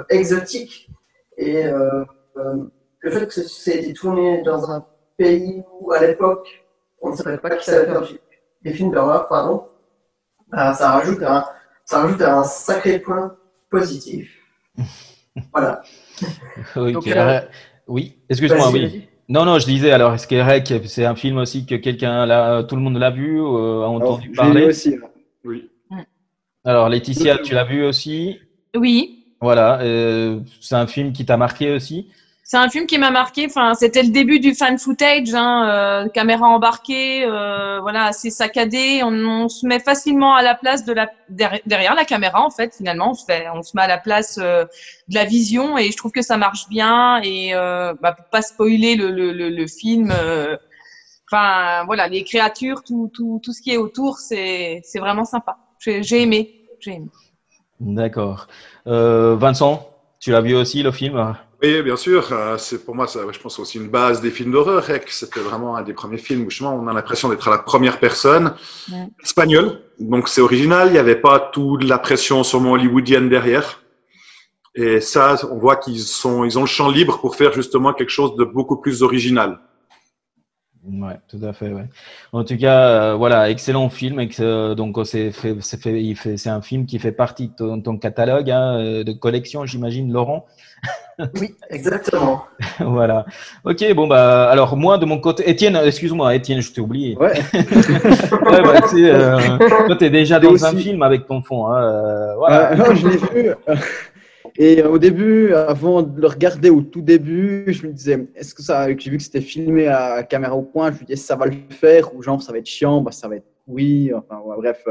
exotique. Et le fait que ça ait été tourné dans un pays où, à l'époque, on ne savait pas qui savait faire des films d'horreur, pardon, ça rajoute un sacré point positif. Voilà. Oui, Donc, oui. Excuse-moi, vas-y, oui. vas-y. Non, je disais, alors, est-ce qu'Eric, c'est un film aussi que tout le monde l'a vu, a entendu Alors, je l'ai parler? vu aussi. Là. Oui. Alors, Laetitia, tu l'as vu aussi? Oui. Voilà, c'est un film qui t'a marqué aussi? C'est un film qui m'a marqué. Enfin, c'était le début du fan footage, caméra embarquée, voilà, assez saccadé. On se met facilement à la place derrière la caméra, en fait. Finalement, on se met à la place de la vision, et je trouve que ça marche bien. Et pour pas spoiler le film, enfin voilà, les créatures, tout ce qui est autour, c'est vraiment sympa. J'ai aimé. D'accord. Vincent, tu l'as vu aussi, le film? Oui, bien sûr. C'est pour moi, je pense aussi une base des films d'horreur. Rec, c'était vraiment un des premiers films où justement on a l'impression d'être à la première personne. Espagnol, donc c'est original. Il n'y avait pas toute la pression sûrement hollywoodienne derrière. Et ça, on voit qu'ils ont le champ libre pour faire justement quelque chose de beaucoup plus original. Ouais, tout à fait. Ouais. En tout cas, voilà, excellent film. Donc, c'est un film qui fait partie de ton catalogue de collection, j'imagine, Laurent. Oui, exactement. Voilà. Ok, bon bah, alors moi de mon côté, Étienne, excuse-moi, Étienne, je t'ai oublié. Ouais. Ouais, bah, tu sais, toi, t'es déjà dans un film avec ton fond. Voilà. Non, je l'ai vu. Et au début, avant de le regarder au tout début, je me disais, est-ce que ça, j'ai vu que c'était filmé à caméra au point, je me disais, ça va le faire ou genre ça va être chiant, bah, ça va être pourri. Enfin, ouais, bref,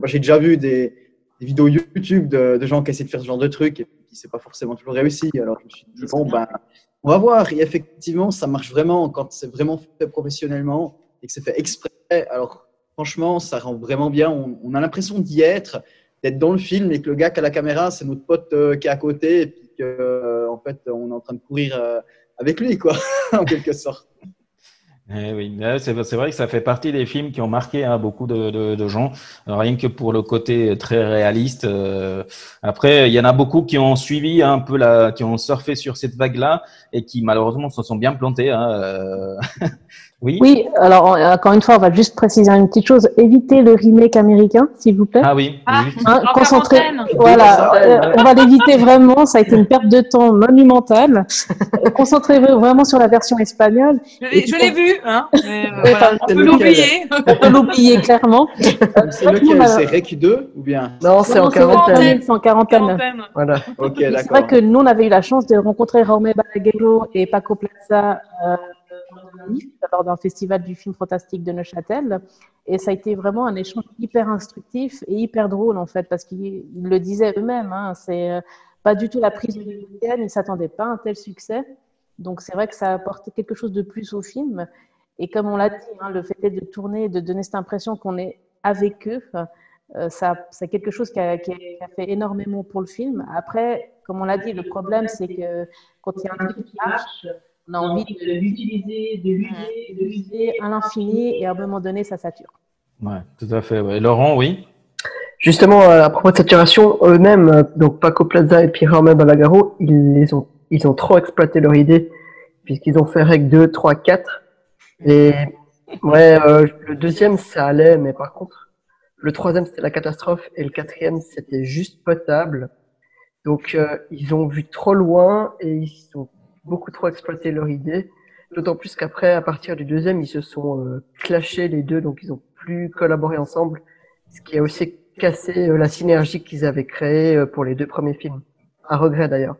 j'ai déjà vu des vidéos YouTube de gens qui essaient de faire ce genre de trucs et puis c'est pas forcément toujours réussi. Alors je me suis dit, bon, ben, on va voir. Et effectivement, ça marche vraiment quand c'est vraiment fait professionnellement et que c'est fait exprès. Alors franchement, ça rend vraiment bien. On a l'impression d'y être, d'être dans le film et que le gars qui a la caméra, c'est notre pote qui est à côté et puis en fait, on est en train de courir avec lui, quoi, en quelque sorte. Oui, c'est vrai que ça fait partie des films qui ont marqué beaucoup de gens, rien que pour le côté très réaliste. Après, il y en a beaucoup qui ont suivi un peu qui ont surfé sur cette vague-là et qui malheureusement se sont bien plantés. Oui. Oui, alors encore une fois, on va juste préciser une petite chose. Évitez le remake américain, s'il vous plaît. Ah oui. Concentrez. Voilà, on va l'éviter vraiment. Ça a été une perte de temps monumentale. Concentrez-vous vraiment sur la version espagnole. Je l'ai vu, hein. Voilà, on peut l'oublier. On peut l'oublier clairement. C'est lequel? C'est Rec 2 ou bien? Non, c'est en quarantaine. C'est en quarantaine. Voilà. Ok, C'est d'accord. vrai que nous, on avait eu la chance de rencontrer Jaume Balaguerro et Paco Plaza lors d'un festival du film fantastique de Neuchâtel. Et ça a été vraiment un échange hyper instructif et hyper drôle, en fait, parce qu'ils le disaient eux-mêmes. C'est pas du tout la prise hollywoodienne, ils ne s'attendaient pas à un tel succès. Donc, c'est vrai que ça a apporté quelque chose de plus au film. Et comme on l'a dit, le fait de tourner, de donner cette impression qu'on est avec eux, c'est quelque chose qui a fait énormément pour le film. Après, comme on l'a dit, le problème, c'est que quand il y a un truc qui marche, on a envie de l'utiliser, de l'user à l'infini, et à un moment donné, ça sature. Ouais, tout à fait. Ouais. Laurent, oui. Justement, à propos de saturation, eux-mêmes, donc Paco Plaza et puis Jaume Balaguerro, ils ont trop exploité leur idée, puisqu'ils ont fait Rec 2, 3, 4. Et ouais, le deuxième, ça allait, mais par contre, le troisième, c'était la catastrophe, et le quatrième, c'était juste potable. Donc, ils ont vu trop loin, et ils ont beaucoup trop exploité leur idée. D'autant plus qu'après, à partir du deuxième, ils se sont clashés les deux, donc ils ont plus collaboré ensemble, ce qui a aussi cassé la synergie qu'ils avaient créée pour les deux premiers films. À regret d'ailleurs.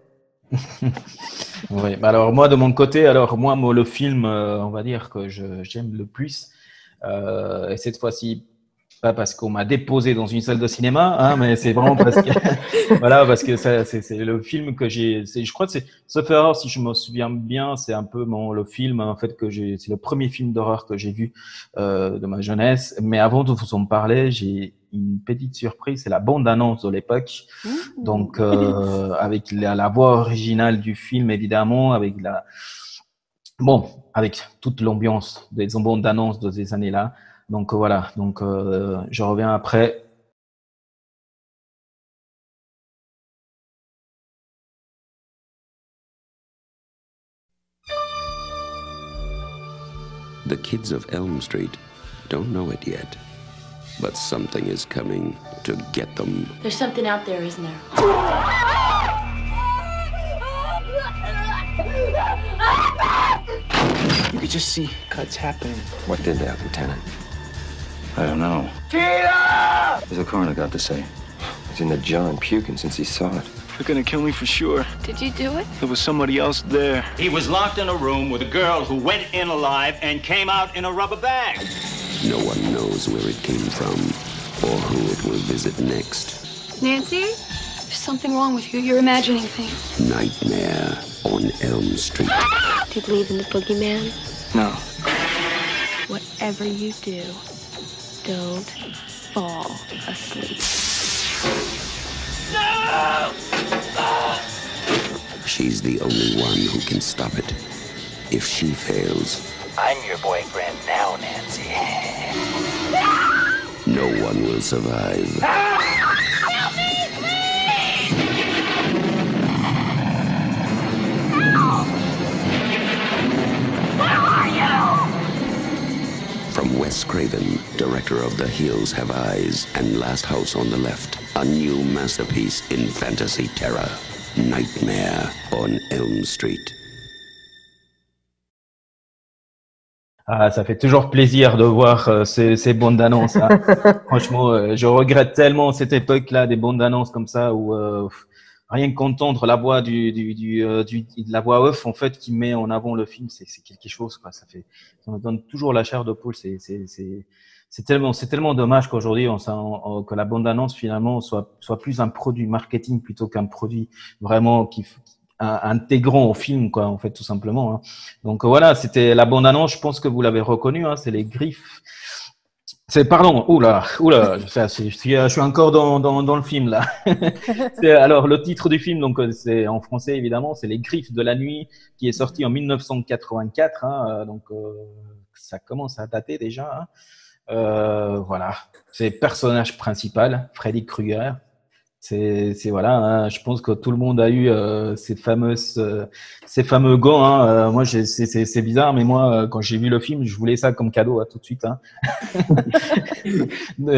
Oui, alors moi de mon côté, le film, on va dire que j'aime le plus, et cette fois-ci Pas parce qu'on m'a déposé dans une salle de cinéma, hein, mais c'est vraiment parce que voilà, parce que c'est le film que je crois que c'est, sauf erreur si je me souviens bien, c'est un peu le film en fait c'est le premier film d'horreur que j'ai vu de ma jeunesse. Mais avant de vous en parler, j'ai une petite surprise, c'est la bande-annonce de l'époque. Donc avec la voix originale du film évidemment, avec avec toute l'ambiance des bandes-annonces de ces années-là. Donc voilà, donc je reviens après. The kids of Elm Street don't know it yet, but something is coming to get them. There's something out there, isn't there? You could just see cuts happening. What did that, Lieutenant? I don't know. Tina! What's the coroner got to say? He's in the jar and puking since he saw it. They're gonna kill me for sure. Did you do it? There was somebody else there. He was locked in a room with a girl who went in alive and came out in a rubber bag. No one knows where it came from or who it will visit next. Nancy? There's something wrong with you. You're imagining things. Nightmare on Elm Street. Do you believe in the boogeyman? No. Whatever you do, don't fall asleep. No! She's the only one who can stop it. If she fails, I'm your boyfriend now, Nancy. no one will survive. Help me, please! Where are you? From Wes Craven, director of The Hills Have Eyes and Last House on the Left, a new masterpiece in fantasy terror, Nightmare on Elm Street. Ah, ça fait toujours plaisir de voir ces bandes d'annonces. Hein. Franchement, je regrette tellement cette époque-là des bandes d'annonces comme ça où rien qu'entendre la voix de la voix off en fait qui met en avant le film, c'est quelque chose quoi. Ça me donne toujours la chair de poule. C'est tellement dommage qu'aujourd'hui que la bande annonce finalement soit plus un produit marketing plutôt qu'un produit vraiment intégrant au film quoi en fait tout simplement. Hein. Donc voilà, c'était la bande annonce. Je pense que vous l'avez reconnu. Hein, c'est les griffes. Pardon, oula, je suis encore dans le film là. Alors le titre du film, donc c'est en français évidemment, c'est Les Griffes de la Nuit, qui est sorti en 1984. Hein, donc ça commence à dater déjà. Hein. Voilà, c'est le personnage principal, Freddy Krueger. Voilà, hein, je pense que tout le monde a eu ces fameux gants. Hein, moi, c'est bizarre, mais moi, quand j'ai vu le film, je voulais ça comme cadeau tout de suite. Hein.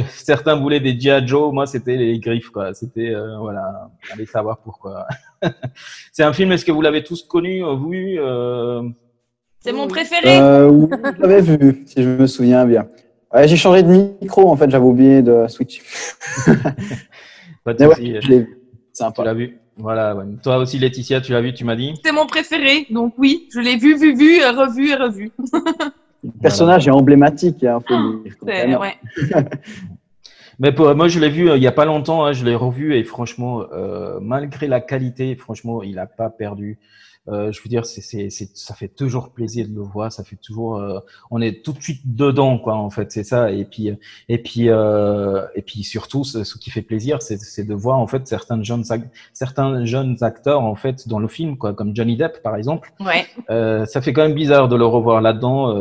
Certains voulaient des G.I. Joe, moi, c'était les griffes, quoi. C'était voilà, allez savoir pourquoi. C'est un film. Est-ce que vous l'avez tous connu, vu C'est mon préféré. Oui, je l'avais vu, si je me souviens bien. Ouais, j'ai changé de micro, en fait, j'avais oublié de switch. Pas de souci. Ouais, je l'ai vu. Sympa. Tu l'as vu. Voilà. Ouais. Toi aussi, Laetitia, tu l'as vu, tu m'as dit. C'est mon préféré, donc oui, je l'ai vu, revu et revu. Le personnage est emblématique, hein, faut dire. Ouais. Mais moi, je l'ai vu il y a pas longtemps. Hein, je l'ai revu et franchement, malgré la qualité, franchement, il a pas perdu. Je veux dire, ça fait toujours plaisir de le voir. Ça fait toujours, on est tout de suite dedans, quoi. En fait, c'est ça. Et puis surtout, ce qui fait plaisir, c'est de voir en fait certains jeunes acteurs en fait dans le film, quoi, comme Johnny Depp par exemple. Ouais. Ça fait quand même bizarre de le revoir là-dedans.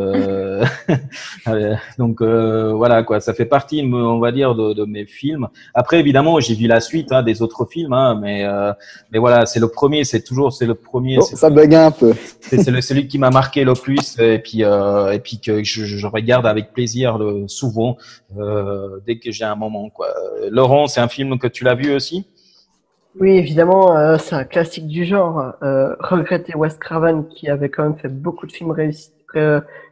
Donc voilà, quoi. Ça fait partie, on va dire, de mes films. Après, évidemment, j'ai vu la suite des autres films, hein, mais voilà, c'est le premier. C'est le premier. Ça bug un peu. C'est celui qui m'a marqué le plus et puis que je regarde avec plaisir souvent dès que j'ai un moment quoi. Laurent, c'est un film que tu l'as vu aussi? Oui, évidemment, c'est un classique du genre. Regretter Wes Craven qui avait quand même fait beaucoup de films réussis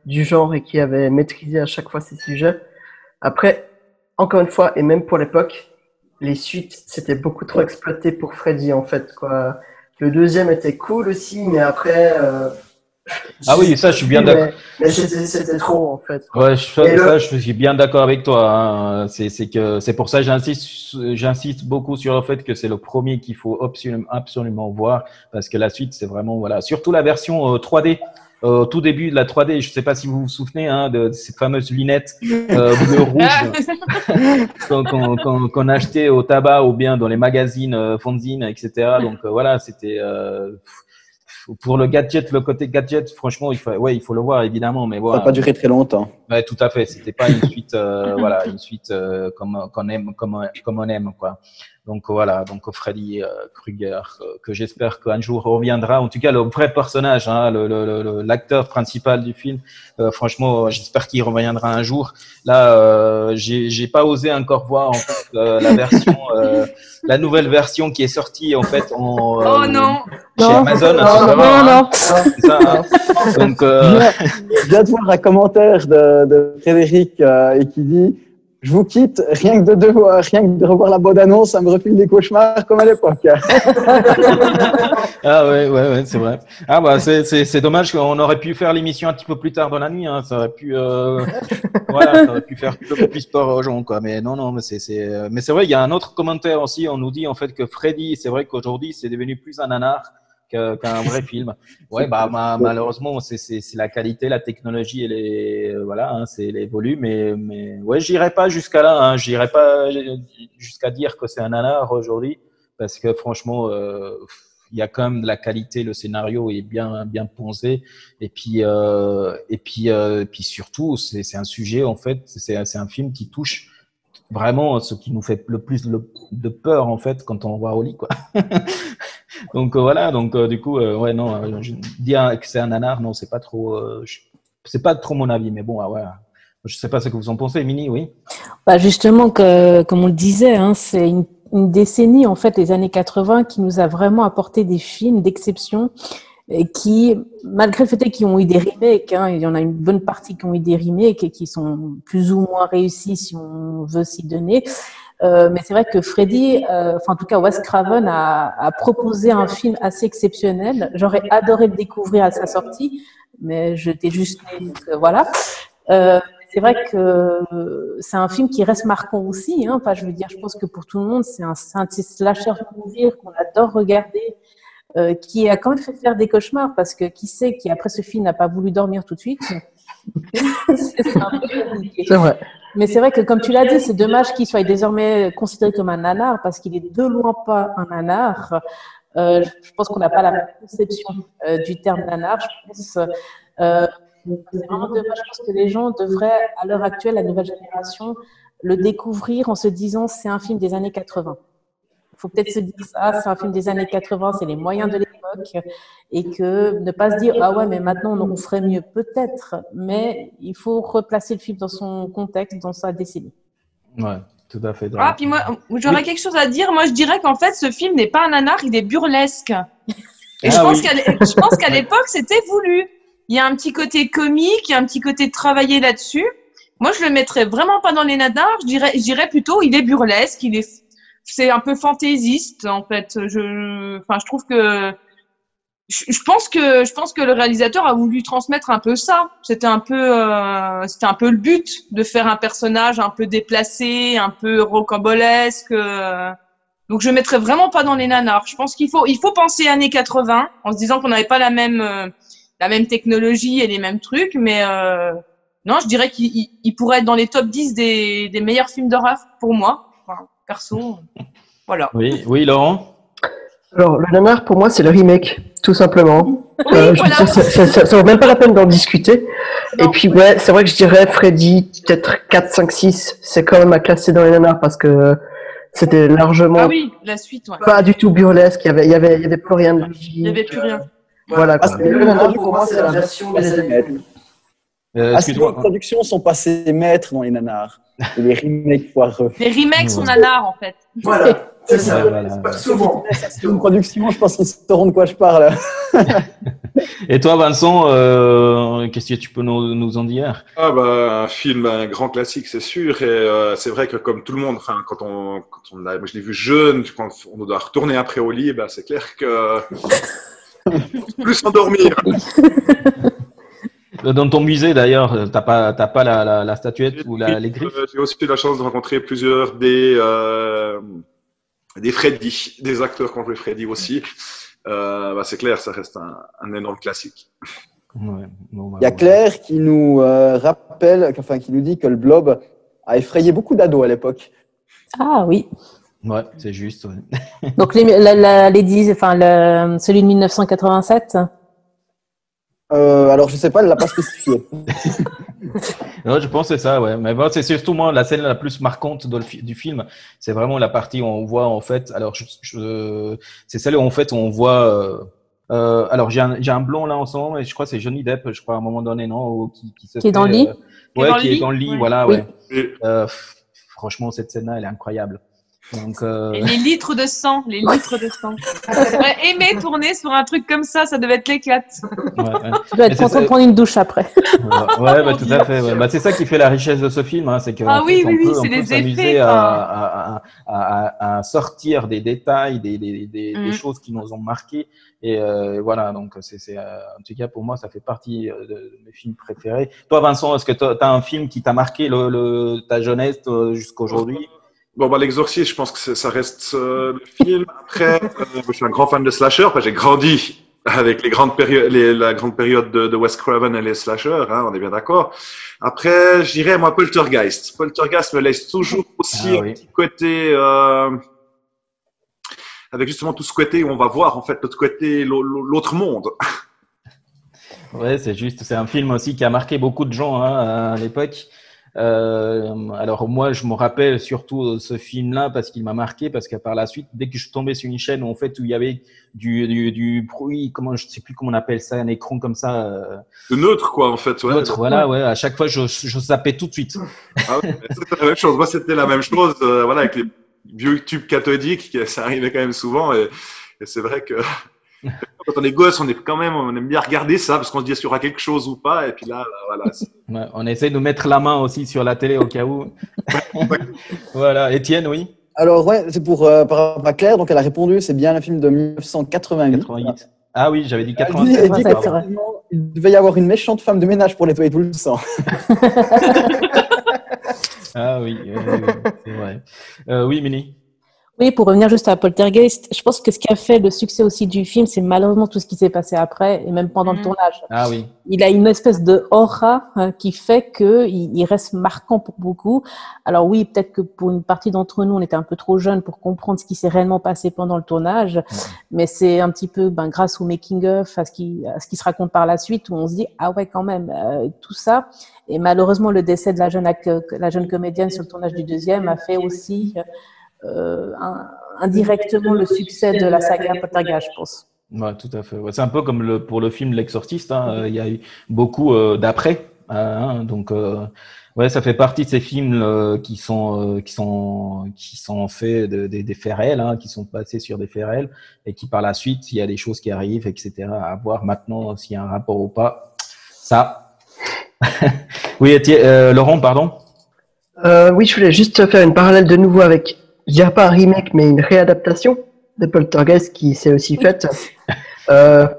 du genre et qui avait maîtrisé à chaque fois ses sujets. Après, encore une fois, et même pour l'époque, les suites, c'était beaucoup trop exploité pour Freddy en fait, quoi. Le deuxième était cool aussi, mais après, Ah oui, ça, je suis bien d'accord. Mais c'était trop, en fait. Ouais, je suis bien d'accord avec toi. Hein. C'est pour ça que j'insiste beaucoup sur le fait que c'est le premier qu'il faut absolument voir, parce que la suite, c'est vraiment, voilà, surtout la version 3D. Au tout début de la 3D, je ne sais pas si vous vous souvenez de ces fameuses lunettes bleu-rouge qu'on achetait au tabac ou bien dans les magazines fanzines, etc. Donc voilà, c'était pour le gadget, le côté gadget, franchement, il faut le voir évidemment, mais voilà. Ça n'a pas duré très longtemps. Ouais, tout à fait. C'était pas une suite, voilà, une suite comme on aime, quoi. Donc voilà, donc Freddy Krueger, que j'espère qu'un jour reviendra. En tout cas, le vrai personnage, hein, l'acteur principal du film, franchement, j'espère qu'il reviendra un jour. Là, j'ai pas osé encore voir en fait la version, la nouvelle version qui est sortie en fait chez Amazon. Non. C'est ça. Hein. Donc, je viens de voir un commentaire de Frédéric et qui dit: je vous quitte, rien que de revoir la bande-annonce, ça me refile des cauchemars comme à l'époque. Ah ouais, c'est vrai. Ah bah c'est dommage qu'on aurait pu faire l'émission un petit peu plus tard dans la nuit. Hein. Ça aurait pu, voilà, ça aurait pu faire un peu plus peur aux gens, quoi. Mais non, mais c'est vrai. Il y a un autre commentaire aussi. On nous dit en fait que Freddy, c'est vrai qu'aujourd'hui, c'est devenu plus un nanar qu'un vrai film. Ouais, bah malheureusement, c'est la qualité, la technologie, voilà, hein, c'est les volumes. Mais ouais, j'irai pas jusqu'à là. Hein, j'irai pas jusqu'à dire que c'est un nanar aujourd'hui, parce que franchement, il y a quand même de la qualité. Le scénario est bien pensé. Et puis surtout, c'est un sujet en fait. C'est un film qui touche vraiment ce qui nous fait le plus de peur en fait quand on va au lit, quoi. Donc voilà, donc du coup ouais, non, dire que c'est un nanar, non, c'est pas trop mon avis, mais bon, ouais, je sais pas ce que vous en pensez. Mini, oui. Bah justement, comme on le disait, hein, c'est une décennie en fait, les années 80, qui nous a vraiment apporté des films d'exception, et qui, malgré le fait qu'ils ont eu des remakes, hein, il y en a une bonne partie qui ont eu des remakes et qui sont plus ou moins réussis si on veut s'y donner. Mais c'est vrai que Freddy, en tout cas Wes Craven a proposé un film assez exceptionnel. J'aurais adoré le découvrir à sa sortie, mais j'étais juste née, donc voilà. C'est vrai que c'est un film qui reste marquant aussi. Hein. Enfin, je veux dire, je pense que pour tout le monde, c'est un slasher qu'on adore regarder, qui a quand même fait faire des cauchemars, parce que qui sait qui après ce film n'a pas voulu dormir tout de suite. C'est un peu compliqué. C'est vrai. Mais c'est vrai que, comme tu l'as dit, c'est dommage qu'il soit désormais considéré comme un nanar, parce qu'il est de loin pas un nanar. Je pense qu'on n'a pas la même conception du terme nanar. Je pense c'est vraiment dommage. Je pense que les gens devraient, à l'heure actuelle, la nouvelle génération, le découvrir en se disant c'est un film des années 80. Il faut peut-être se dire ça, c'est un film des années 80, c'est les moyens de l'époque, et que ne pas se dire ah ouais, mais maintenant on ferait mieux, peut-être, mais il faut replacer le film dans son contexte, dans sa décennie. Ouais, tout à fait. Ah, puis moi, j'aurais quelque chose à dire. Moi, je dirais qu'en fait, ce film n'est pas un nanar, il est burlesque. Et je pense qu'à l'époque, c'était voulu. Il y a un petit côté comique, il y a un petit côté de travailler là-dessus. Moi, je le mettrais vraiment pas dans les nanars. Je dirais plutôt, il est burlesque, c'est un peu fantaisiste, en fait. Je trouve que, je pense que le réalisateur a voulu transmettre un peu ça. C'était un peu le but de faire un personnage un peu déplacé, un peu rocambolesque. Donc, je mettrais vraiment pas dans les nanars. Je pense qu'il faut penser années 80, en se disant qu'on n'avait pas la même technologie et les mêmes trucs, mais non, je dirais qu'il pourrait être dans les top 10 des meilleurs films d'horreur pour moi. Enfin, perso, voilà. Oui, Laurent. Alors, le nanar, pour moi, c'est le remake, tout simplement. Oui, voilà. Ça vaut même pas la peine d'en discuter. Non. Et puis, ouais, c'est vrai que je dirais Freddy, peut-être 4, 5, 6, c'est quand même à classer dans les nanars, parce que c'était largement... Ah oui, la suite, ouais. Pas du tout burlesque, il y avait plus rien de logique. Il n'y avait plus rien. Voilà. Le nanar, pour moi, c'est la version des années. Les productions sont passées maîtres dans les nanars. Et les remakes foireux. Les remakes sont nanars, en fait. Voilà, c'est ça. Voilà. Souvent. C'est une production, je pense qu'ils sauront de quoi je parle. Et toi, Vincent, qu'est-ce que tu peux nous en dire? Ah bah, un film, un grand classique, c'est sûr. Et c'est vrai que comme tout le monde, enfin, moi je l'ai vu jeune, quand on doit retourner après au lit, bah, c'est clair que Plus s'endormir. Dans ton musée, d'ailleurs, t'as pas la statuette ou les griffes? J'ai aussi eu la chance de rencontrer plusieurs des Freddy, des acteurs qui ont joué Freddy aussi. C'est clair, ça reste un énorme classique. Ouais, bon, Il y a Claire qui nous qui nous dit que le Blob a effrayé beaucoup d'ados à l'époque. Ah oui. Ouais, c'est juste. Ouais. Donc celui de 1987. Alors je sais pas, elle l'a pas spécifié. Non, je pense que c'est ça, ouais. Mais bon, c'est surtout moi la scène la plus marquante du film. C'est vraiment la partie où on voit en fait. Alors, c'est celle où en fait on voit. Alors j'ai un blond là en ce moment, et je crois que c'est Johnny Depp, je crois à un moment donné, non, qui est dans le lit. Ouais, qui est dans le lit, ouais. voilà, Oui. ouais. Franchement, cette scène-là, elle est incroyable. Donc, Et les litres de sang, J'aurais aimé tourner sur un truc comme ça devait être l'éclate. Ouais. Tu dois être content de prendre une douche après. Ouais, tout à fait. Ouais. C'est ça qui fait la richesse de ce film, hein, c'est qu'on Ah oui, peut c'est les s'amuser effets. à sortir des détails, des choses qui nous ont marqués. Et voilà, donc c'est en tout cas pour moi, ça fait partie de mes films préférés. Toi, Vincent, est-ce que tu as un film qui t'a marqué ta jeunesse jusqu'à aujourd'hui? Bon, L'Exorciste, je pense que ça reste le film. Après, je suis un grand fan de slasher. J'ai grandi avec la grande période de Wes Craven et les slashers, hein, on est bien d'accord. Après, je dirais, moi, Poltergeist. Poltergeist me laisse toujours aussi un petit côté, avec justement tout ce côté où on va voir, en fait, l'autre côté, l'autre monde. Ouais, c'est juste, c'est un film aussi qui a marqué beaucoup de gens, hein, à l'époque. Alors moi, je me rappelle surtout ce film-là parce qu'il m'a marqué, parce que par la suite, dès que je tombais sur une chaîne en fait où il y avait du bruit, je sais plus comment on appelle ça, un écran comme ça. De neutre, quoi, en fait. Ouais. Neutre, voilà, ouais. À chaque fois, je zappais tout de suite. Ah ouais, c'était la même chose. Moi, c'était la même chose, voilà, avec les vieux tubes cathodiques, ça arrivait quand même souvent, et c'est vrai que. Quand on est gosse, on aime bien regarder ça parce qu'on se dit est-ce qu'il y aura quelque chose ou pas. Et puis là voilà. Ouais, on essaie de mettre la main aussi sur la télé au cas où. Voilà. Étienne, oui. Alors ouais, c'est par rapport à Claire, donc elle a répondu, c'est bien un film de 1988. Ah oui, j'avais dit 88. Elle dit il devait y avoir une méchante femme de ménage pour nettoyer tout le sang. Ah oui, c'est vrai. Oui, Mini. Oui, pour revenir juste à Poltergeist, je pense que ce qui a fait le succès aussi du film, c'est malheureusement tout ce qui s'est passé après et même pendant le tournage. Ah oui. Il a une espèce de aura qui fait qu'il reste marquant pour beaucoup. Alors oui, peut-être que pour une partie d'entre nous, on était un peu trop jeunes pour comprendre ce qui s'est réellement passé pendant le tournage, mais c'est un petit peu grâce au making-of, à ce qui se raconte par la suite, où on se dit « Ah ouais, quand même, tout ça ». Et malheureusement, le décès de la jeune comédienne sur le tournage du deuxième a fait aussi… indirectement le succès de la saga Poltergeist, je pense. Ouais, tout à fait. Ouais, c'est un peu comme pour le film L'Exorciste, hein. Il y a eu beaucoup d'après, hein, donc ouais, ça fait partie de ces films qui sont faits des faits réels, hein, qui sont passés sur des faits réels, et qui par la suite, il y a des choses qui arrivent, etc. À voir maintenant s'il y a un rapport ou pas. Ça. Oui, Laurent, pardon. Oui, je voulais juste faire une parallèle de nouveau avec, je dirais pas un remake, mais une réadaptation de Poltergeist qui s'est aussi faite.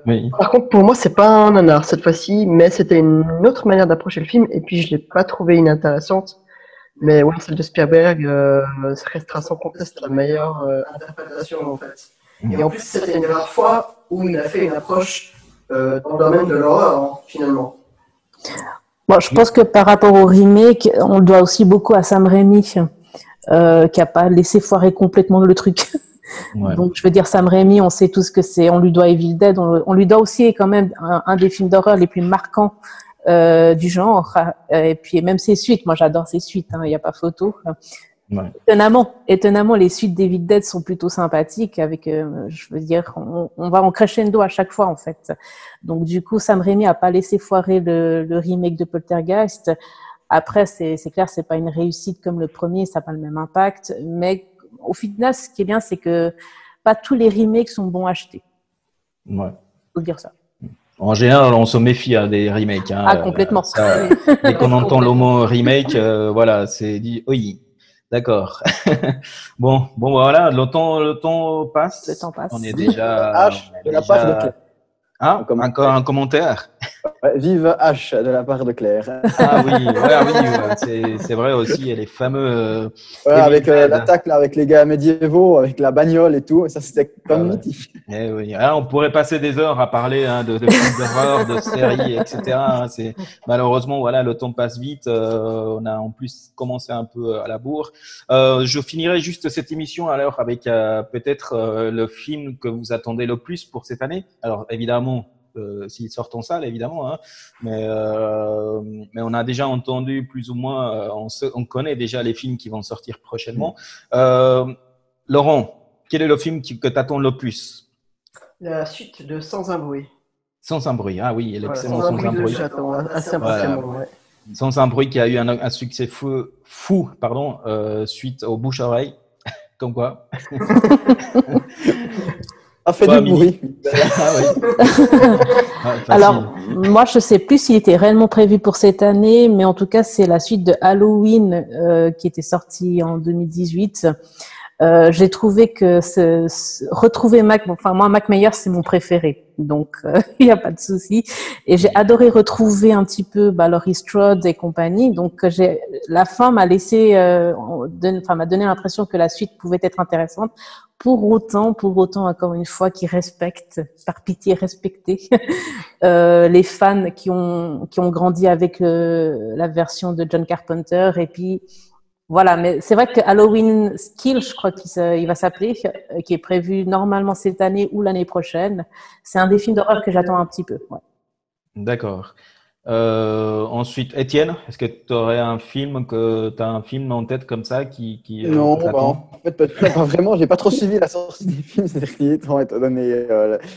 Oui. Par contre, pour moi, c'est pas un nanar cette fois-ci, mais c'était une autre manière d'approcher le film, et puis je l'ai pas trouvé inintéressante. Mais ouais, celle de Spielberg, ça restera sans conteste la meilleure interprétation en fait. Et en plus, c'était une rare fois où il a fait une approche dans le domaine de l'horreur, hein, finalement. Bon, je pense que par rapport au remake, on le doit aussi beaucoup à Sam Raimi, qui a pas laissé foirer complètement le truc. Ouais. Donc, je veux dire, Sam Raimi, on sait tous que c'est, on lui doit Evil Dead, on lui doit aussi quand même un des films d'horreur les plus marquants du genre. Et puis même ses suites, moi j'adore ses suites, il n'y a pas photo. Ouais. Étonnamment, les suites d'Evil Dead sont plutôt sympathiques. Avec, je veux dire, on va en crescendo à chaque fois en fait. Donc du coup, Sam Raimi a pas laissé foirer le remake de Poltergeist. Après, c'est clair, c'est pas une réussite comme le premier, ça n'a pas le même impact. Mais au final, ce qui est bien, c'est que pas tous les remakes sont bons à acheter. Ouais. Faut dire ça. En général, on se méfie des remakes. Hein. Ah, complètement. Dès qu'on entend le mot remake, voilà, c'est dit oui. D'accord. Bon, voilà, le temps passe. Le temps passe. On est déjà Ah, encore un commentaire. Ouais, vive H de la part de Claire. Ah oui, c'est vrai aussi, elle est fameux. Avec l'attaque avec les gars médiévaux, avec la bagnole et tout, ça c'était comme mythique. Eh oui. Ah, on pourrait passer des heures à parler de films d'horreur, de séries, etc. Malheureusement, voilà, le temps passe vite. On a en plus commencé un peu à la bourre. Je finirai juste cette émission alors avec peut-être le film que vous attendez le plus pour cette année. Alors évidemment, s'ils sortent en salle, évidemment, hein, mais on a déjà entendu plus ou moins, on connaît déjà les films qui vont sortir prochainement. Laurent, quel est le film que tu attends le plus? La suite de Sans un bruit. Sans un bruit, ah oui, l'excellent Sans un bruit. bruit. J'attends assez impatiemment. Ouais. Sans un bruit qui a eu un succès fou, suite au bouche-oreille, comme quoi. A fait du bruit. Alors, moi, je ne sais plus s'il était réellement prévu pour cette année, mais en tout cas, c'est la suite de Halloween qui était sortie en 2018. J'ai trouvé que retrouver Mac Myers, c'est mon préféré, donc il n'y a pas de souci. Et j'ai adoré retrouver un petit peu Laurie Strode et compagnie. Donc la fin m'a laissé, m'a donné l'impression que la suite pouvait être intéressante. Pour autant, encore une fois, qui respecte, par pitié, respecter les fans qui ont grandi avec la version de John Carpenter. Et puis voilà, mais c'est vrai que Halloween Kills, je crois qu'il va s'appeler, qui est prévu normalement cette année ou l'année prochaine. C'est un des films d'horreur que j'attends un petit peu. Ouais. D'accord. Ensuite, Étienne, est-ce que tu aurais un film en tête comme ça qui Non, en fait, pas vraiment. J'ai pas trop suivi la sortie des films ces derniers temps, étant donné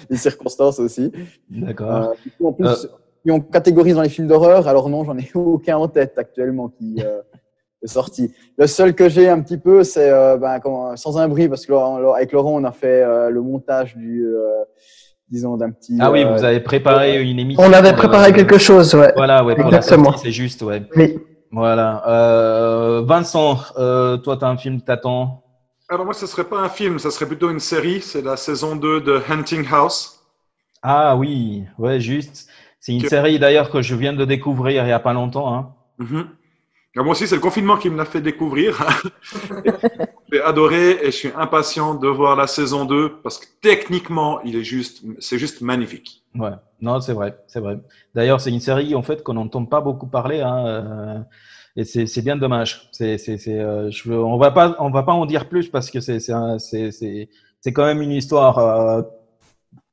les circonstances aussi. D'accord. En plus, si on catégorise dans les films d'horreur, alors non, j'en ai aucun en tête actuellement qui est sorti. Le seul que j'ai un petit peu, c'est Sans un bruit, parce que avec Laurent, on a fait le montage d'un petit. Ah oui, vous avez préparé une émission. On avait préparé quelque chose, ouais. Voilà, ouais, pour exactement. La sortie, c'est juste, ouais. Oui. Voilà. Vincent, toi, tu as un film que t'attends? Alors moi, ce serait pas un film, ça serait plutôt une série. C'est la saison 2 de Hunting House. Ah oui, ouais, juste. C'est une série d'ailleurs que je viens de découvrir il n'y a pas longtemps. Hein. Moi aussi, c'est le confinement qui me l'a fait découvrir. J'ai adoré et je suis impatient de voir la saison 2 parce que techniquement, c'est juste magnifique. Ouais, non, c'est vrai, c'est vrai. D'ailleurs, c'est une série en fait qu'on n'entend pas beaucoup parler, hein, et c'est bien dommage. On va pas en dire plus parce que c'est quand même une histoire,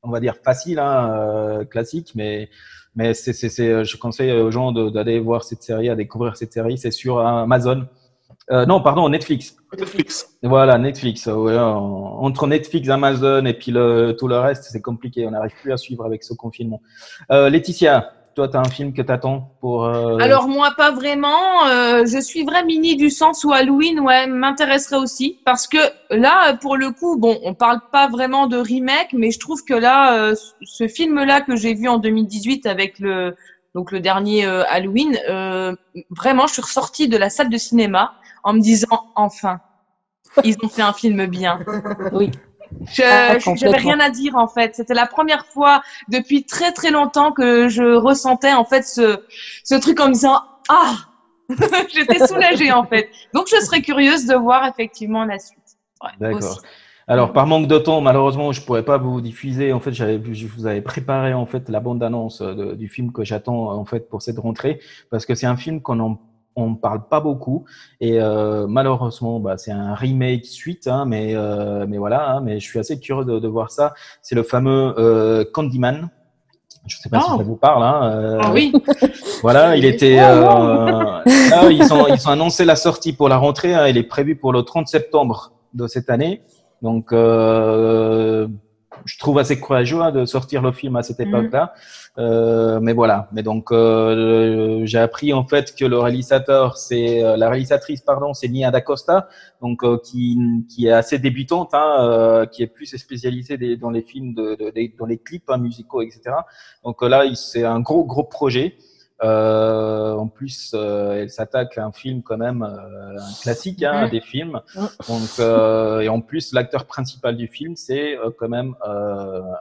on va dire facile, hein, classique, mais je conseille aux gens d'aller voir cette série, à découvrir cette série. C'est sur Amazon. Non, pardon, Netflix. Voilà, Netflix. Ouais, entre Netflix, Amazon et puis tout le reste, c'est compliqué. On n'arrive plus à suivre avec ce confinement. Laetitia, toi, tu as un film que tu attends pour… Alors, moi, pas vraiment. Je suivrais Mini du sens où Halloween m'intéresserait aussi. Parce que là, pour le coup, bon, on parle pas vraiment de remake, mais je trouve que là, ce film-là que j'ai vu en 2018 avec le dernier Halloween, vraiment, je suis ressortie de la salle de cinéma en me disant, enfin, ils ont fait un film bien. Oui. J'avais rien à dire en fait. C'était la première fois depuis très très longtemps que je ressentais en fait ce truc en me disant j'étais soulagée en fait. Donc je serais curieuse de voir effectivement la suite. Ouais, d'accord. Aussi. Alors par manque de temps, malheureusement, je pourrais pas vous diffuser. En fait, je vous avais préparé en fait la bande-annonce du film que j'attends en fait pour cette rentrée parce que c'est un film on parle pas beaucoup et malheureusement c'est un remake suite mais voilà mais je suis assez curieux de voir ça. C'est le fameux Candyman. Je sais pas si ça vous parle oui. Voilà, il était là, ils ont annoncé la sortie pour la rentrée, il est prévu pour le 30 septembre de cette année. Donc je trouve assez courageux de sortir le film à cette époque-là. Mais voilà. Mais donc, j'ai appris en fait que la réalisatrice, c'est Nia DaCosta, donc qui est assez débutante, qui est plus spécialisée dans les films, dans les clips musicaux, etc. Donc là, c'est un gros projet. En plus, elle s'attaque à un film quand même, un classique des films. Donc, et en plus, l'acteur principal du film, c'est quand même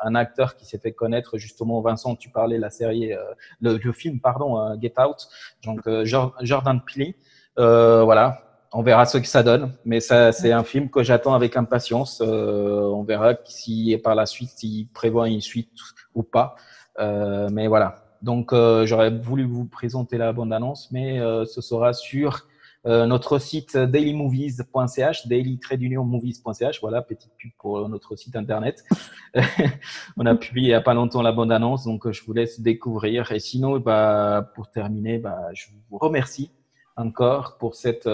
un acteur qui s'est fait connaître justement. Vincent, tu parlais la série, le film, pardon, Get Out. Donc Jordan Peele. Voilà. On verra ce que ça donne, mais ça, c'est un film que j'attends avec impatience. On verra si par la suite il prévoit une suite ou pas. Mais voilà. Donc, j'aurais voulu vous présenter la bande-annonce, mais ce sera sur notre site dailymovies.ch, daily-movies.ch. Voilà, petite pub pour notre site internet. On a publié il n'y a pas longtemps la bande-annonce, donc je vous laisse découvrir. Et sinon, pour terminer, je vous remercie encore pour cette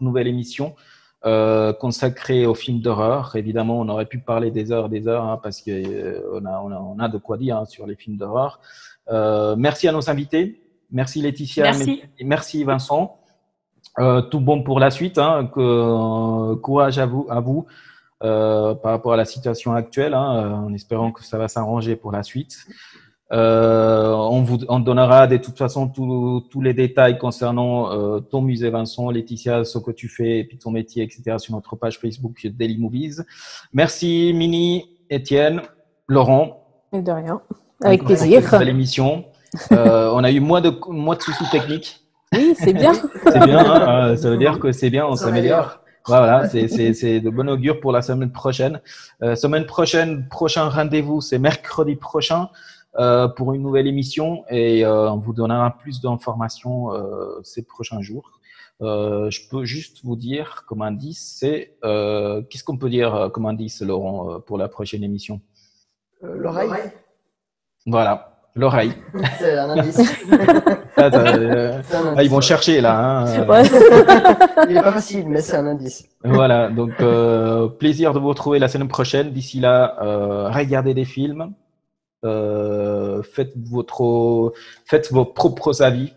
nouvelle émission consacrée aux films d'horreur. Évidemment, on aurait pu parler des heures, parce que on a de quoi dire sur les films d'horreur. Merci à nos invités. Merci Laetitia. Merci Vincent. Tout bon pour la suite. Courage à vous par rapport à la situation actuelle, en espérant que ça va s'arranger pour la suite. On donnera de toute façon tous les détails concernant ton musée, Vincent, Laetitia, ce que tu fais et puis ton métier, etc. sur notre page Facebook Daily Movies. Merci Mini, Étienne, Laurent. Et de rien. Avec plaisir. Pour l'émission. On a eu moins de soucis techniques. Oui, c'est bien. C'est bien, ça veut dire que c'est bien, on s'améliore. Voilà, c'est de bon augure pour la semaine prochaine. Prochain rendez-vous, c'est mercredi prochain pour une nouvelle émission et on vous donnera plus d'informations ces prochains jours. Je peux juste vous dire comme indice, qu'est-ce qu'on peut dire comme indice, Laurent, pour la prochaine émission? L'oreille. Voilà, l'oreille. C'est un indice. Ils vont chercher là. Ouais. Il n'est pas facile, mais c'est un indice. Voilà, donc plaisir de vous retrouver la semaine prochaine. D'ici là, regardez des films, faites vos propres avis.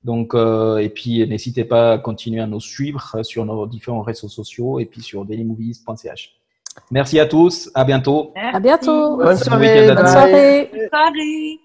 Donc, et puis n'hésitez pas à continuer à nous suivre sur nos différents réseaux sociaux et puis sur dailymovies.ch. Merci à tous, à bientôt. À bientôt. Bonne soirée. Bonne soirée. Bonne soirée.